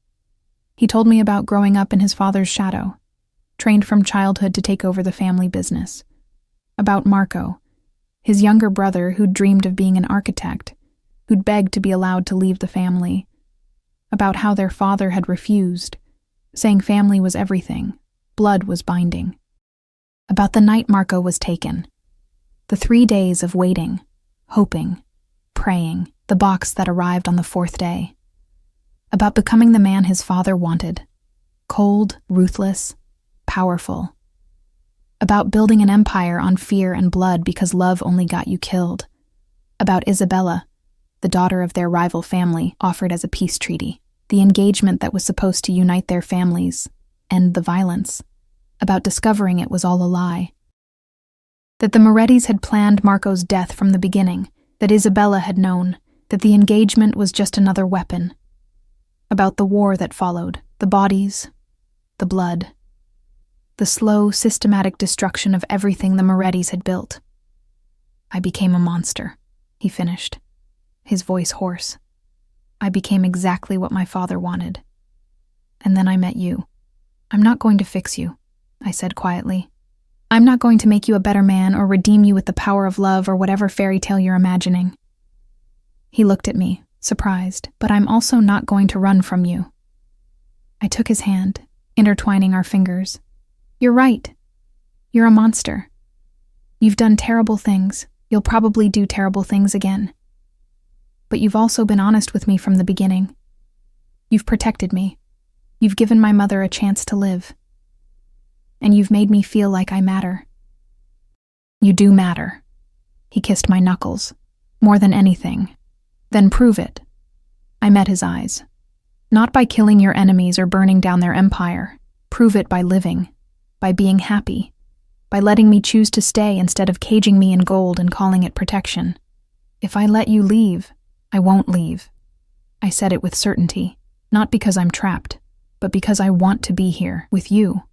He told me about growing up in his father's shadow, trained from childhood to take over the family business. About Marco, his younger brother who'd dreamed of being an architect, who'd begged to be allowed to leave the family. About how their father had refused, saying family was everything, blood was binding. About the night Marco was taken. The 3 days of waiting, hoping, praying, the box that arrived on the 4th day. About becoming the man his father wanted. Cold, ruthless, powerful. About building an empire on fear and blood because love only got you killed. About Isabella, the daughter of their rival family, offered as a peace treaty. The engagement that was supposed to unite their families, end the violence. About discovering it was all a lie. That the Morettis had planned Marco's death from the beginning, that Isabella had known, that the engagement was just another weapon. About the war that followed, the bodies, the blood, the slow, systematic destruction of everything the Morettis had built. I became a monster, he finished, his voice hoarse. I became exactly what my father wanted. And then I met you. I'm not going to fix you, I said quietly. I'm not going to make you a better man or redeem you with the power of love or whatever fairy tale you're imagining. He looked at me, surprised, but I'm also not going to run from you. I took his hand, intertwining our fingers. You're right. You're a monster. You've done terrible things. You'll probably do terrible things again. But you've also been honest with me from the beginning. You've protected me. You've given my mother a chance to live. And you've made me feel like I matter. You do matter. He kissed my knuckles. More than anything. Then prove it. I met his eyes. Not by killing your enemies or burning down their empire. Prove it by living. By being happy. By letting me choose to stay instead of caging me in gold and calling it protection. If I let you leave, I won't leave. I said it with certainty, not because I'm trapped, but because I want to be here, with you.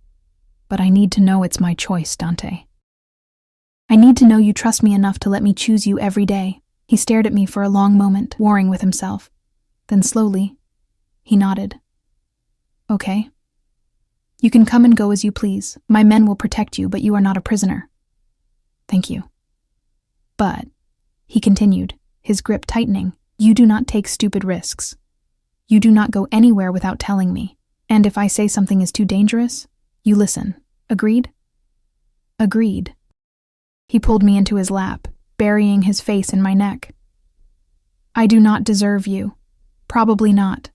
But I need to know it's my choice, Dante. I need to know you trust me enough to let me choose you every day. He stared at me for a long moment, warring with himself. Then slowly, he nodded. Okay. You can come and go as you please. My men will protect you, but you are not a prisoner. Thank you. But, he continued, his grip tightening, you do not take stupid risks. You do not go anywhere without telling me. And if I say something is too dangerous, you listen. Agreed? Agreed. He pulled me into his lap, burying his face in my neck. I do not deserve you. Probably not.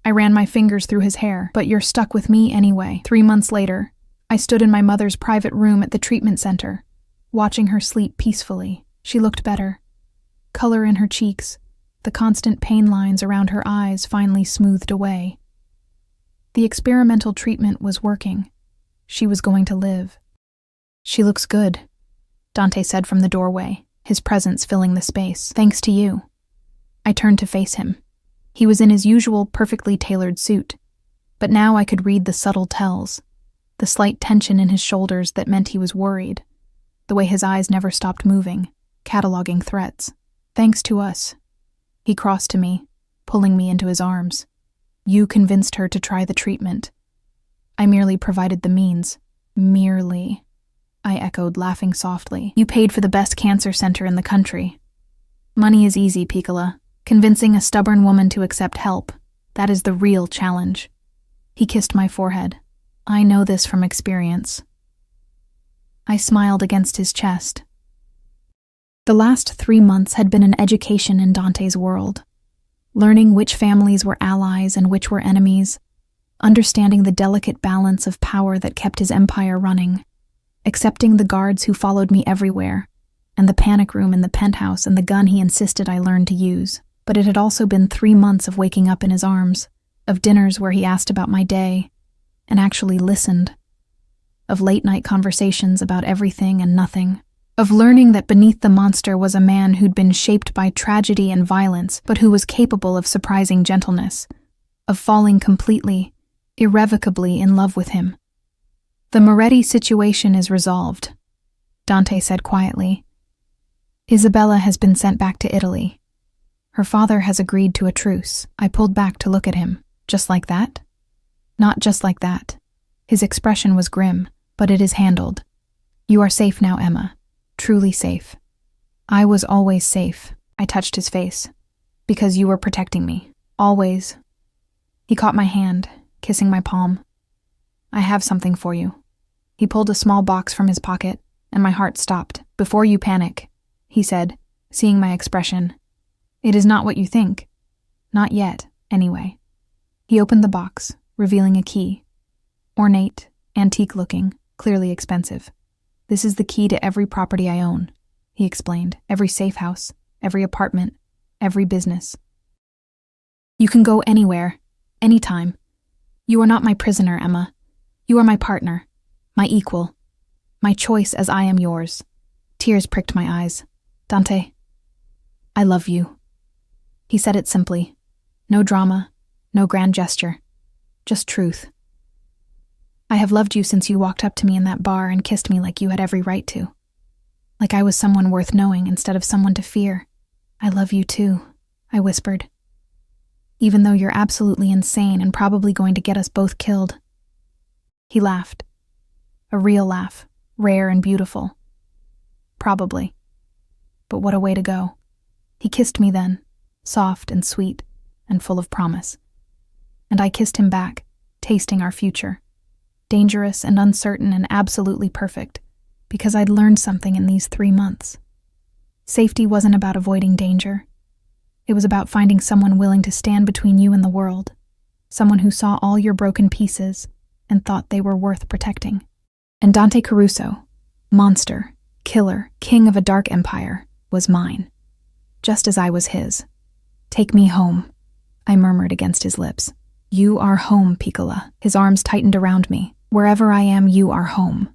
I ran my fingers through his hair, but you're stuck with me anyway. 3 months later, I stood in my mother's private room at the treatment center, watching her sleep peacefully. She looked better. Color in her cheeks, the constant pain lines around her eyes finally smoothed away. The experimental treatment was working. She was going to live. She looks good, Dante said from the doorway, his presence filling the space. Thanks to you. I turned to face him. He was in his usual perfectly tailored suit, but now I could read the subtle tells, the slight tension in his shoulders that meant he was worried, the way his eyes never stopped moving, cataloging threats. Thanks to us. He crossed to me, pulling me into his arms. You convinced her to try the treatment. I merely provided the means. Merely. I echoed, laughing softly. You paid for the best cancer center in the country. Money is easy, Piccola. Convincing a stubborn woman to accept help, that is the real challenge. He kissed my forehead. I know this from experience. I smiled against his chest. The last 3 months had been an education in Dante's world. Learning which families were allies and which were enemies, understanding the delicate balance of power that kept his empire running, accepting the guards who followed me everywhere, and the panic room in the penthouse and the gun he insisted I learn to use. But it had also been 3 months of waking up in his arms, of dinners where he asked about my day, and actually listened, of late-night conversations about everything and nothing, of learning that beneath the monster was a man who'd been shaped by tragedy and violence, but who was capable of surprising gentleness, of falling completely, irrevocably in love with him. The Moretti situation is resolved, Dante said quietly. Isabella has been sent back to Italy. Her father has agreed to a truce. I pulled back to look at him. Just like that? Not just like that. His expression was grim, but it is handled. You are safe now, Emma. Truly safe. I was always safe. I touched his face. Because you were protecting me. Always. He caught my hand, kissing my palm. I have something for you. He pulled a small box from his pocket, and my heart stopped. Before you panic, he said, seeing my expression. It is not what you think. Not yet, anyway. He opened the box, revealing a key. Ornate, antique-looking, clearly expensive. This is the key to every property I own, he explained. Every safe house, every apartment, every business. You can go anywhere, anytime. You are not my prisoner, Emma. You are my partner, my equal, my choice as I am yours. Tears pricked my eyes. Dante, I love you. He said it simply. No drama, no grand gesture, just truth. I have loved you since you walked up to me in that bar and kissed me like you had every right to. Like I was someone worth knowing instead of someone to fear. I love you too, I whispered. Even though you're absolutely insane and probably going to get us both killed. He laughed. A real laugh, rare and beautiful. Probably. But what a way to go. He kissed me then, soft and sweet and full of promise. And I kissed him back, tasting our future. Dangerous and uncertain and absolutely perfect, because I'd learned something in these 3 months. Safety wasn't about avoiding danger. It was about finding someone willing to stand between you and the world, someone who saw all your broken pieces and thought they were worth protecting. And Dante Caruso, monster, killer, king of a dark empire, was mine, just as I was his. Take me home, I murmured against his lips. You are home, Piccola. His arms tightened around me. Wherever I am, you are home.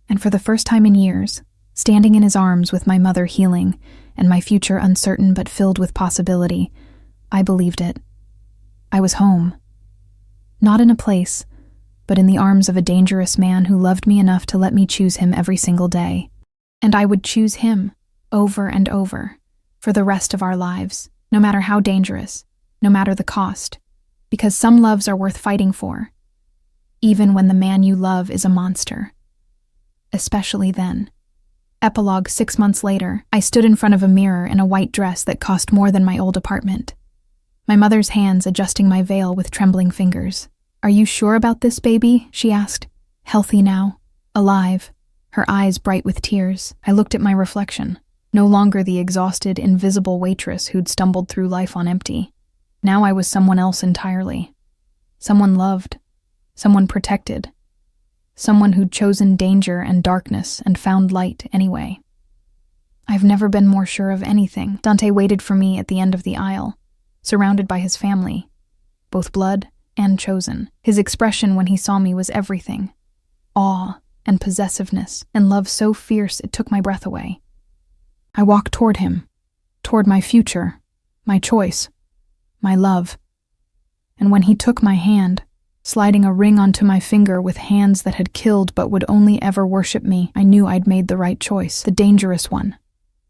And for the first time in years, standing in his arms with my mother healing and my future uncertain but filled with possibility, I believed it. I was home. Not in a place, but in the arms of a dangerous man who loved me enough to let me choose him every single day. And I would choose him, over and over, for the rest of our lives, no matter how dangerous, no matter the cost, because some loves are worth fighting for, even when the man you love is a monster. Especially then. Epilogue 6 months later, I stood in front of a mirror in a white dress that cost more than my old apartment. My mother's hands adjusting my veil with trembling fingers. Are you sure about this, baby? She asked. Healthy now, alive, her eyes bright with tears. I looked at my reflection, no longer the exhausted, invisible waitress who'd stumbled through life on empty. Now I was someone else entirely. Someone loved, someone protected, someone who'd chosen danger and darkness and found light anyway. I've never been more sure of anything. Dante waited for me at the end of the aisle, surrounded by his family, both blood and chosen. His expression when he saw me was everything. Awe and possessiveness and love so fierce it took my breath away. I walked toward him, toward my future, my choice, my love. And when he took my hand, sliding a ring onto my finger with hands that had killed but would only ever worship me, I knew I'd made the right choice, the dangerous one,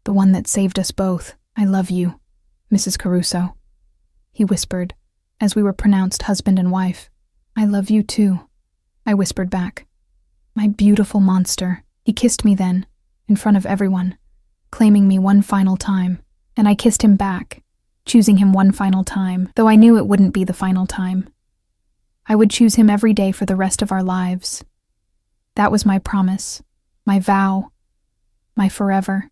the one that saved us both. I love you, Mrs. Caruso, he whispered, as we were pronounced husband and wife. I love you too, I whispered back. My beautiful monster. He kissed me then, in front of everyone, claiming me one final time, and I kissed him back, choosing him one final time, though I knew it wouldn't be the final time. I would choose him every day for the rest of our lives. That was my promise, my vow, my forever.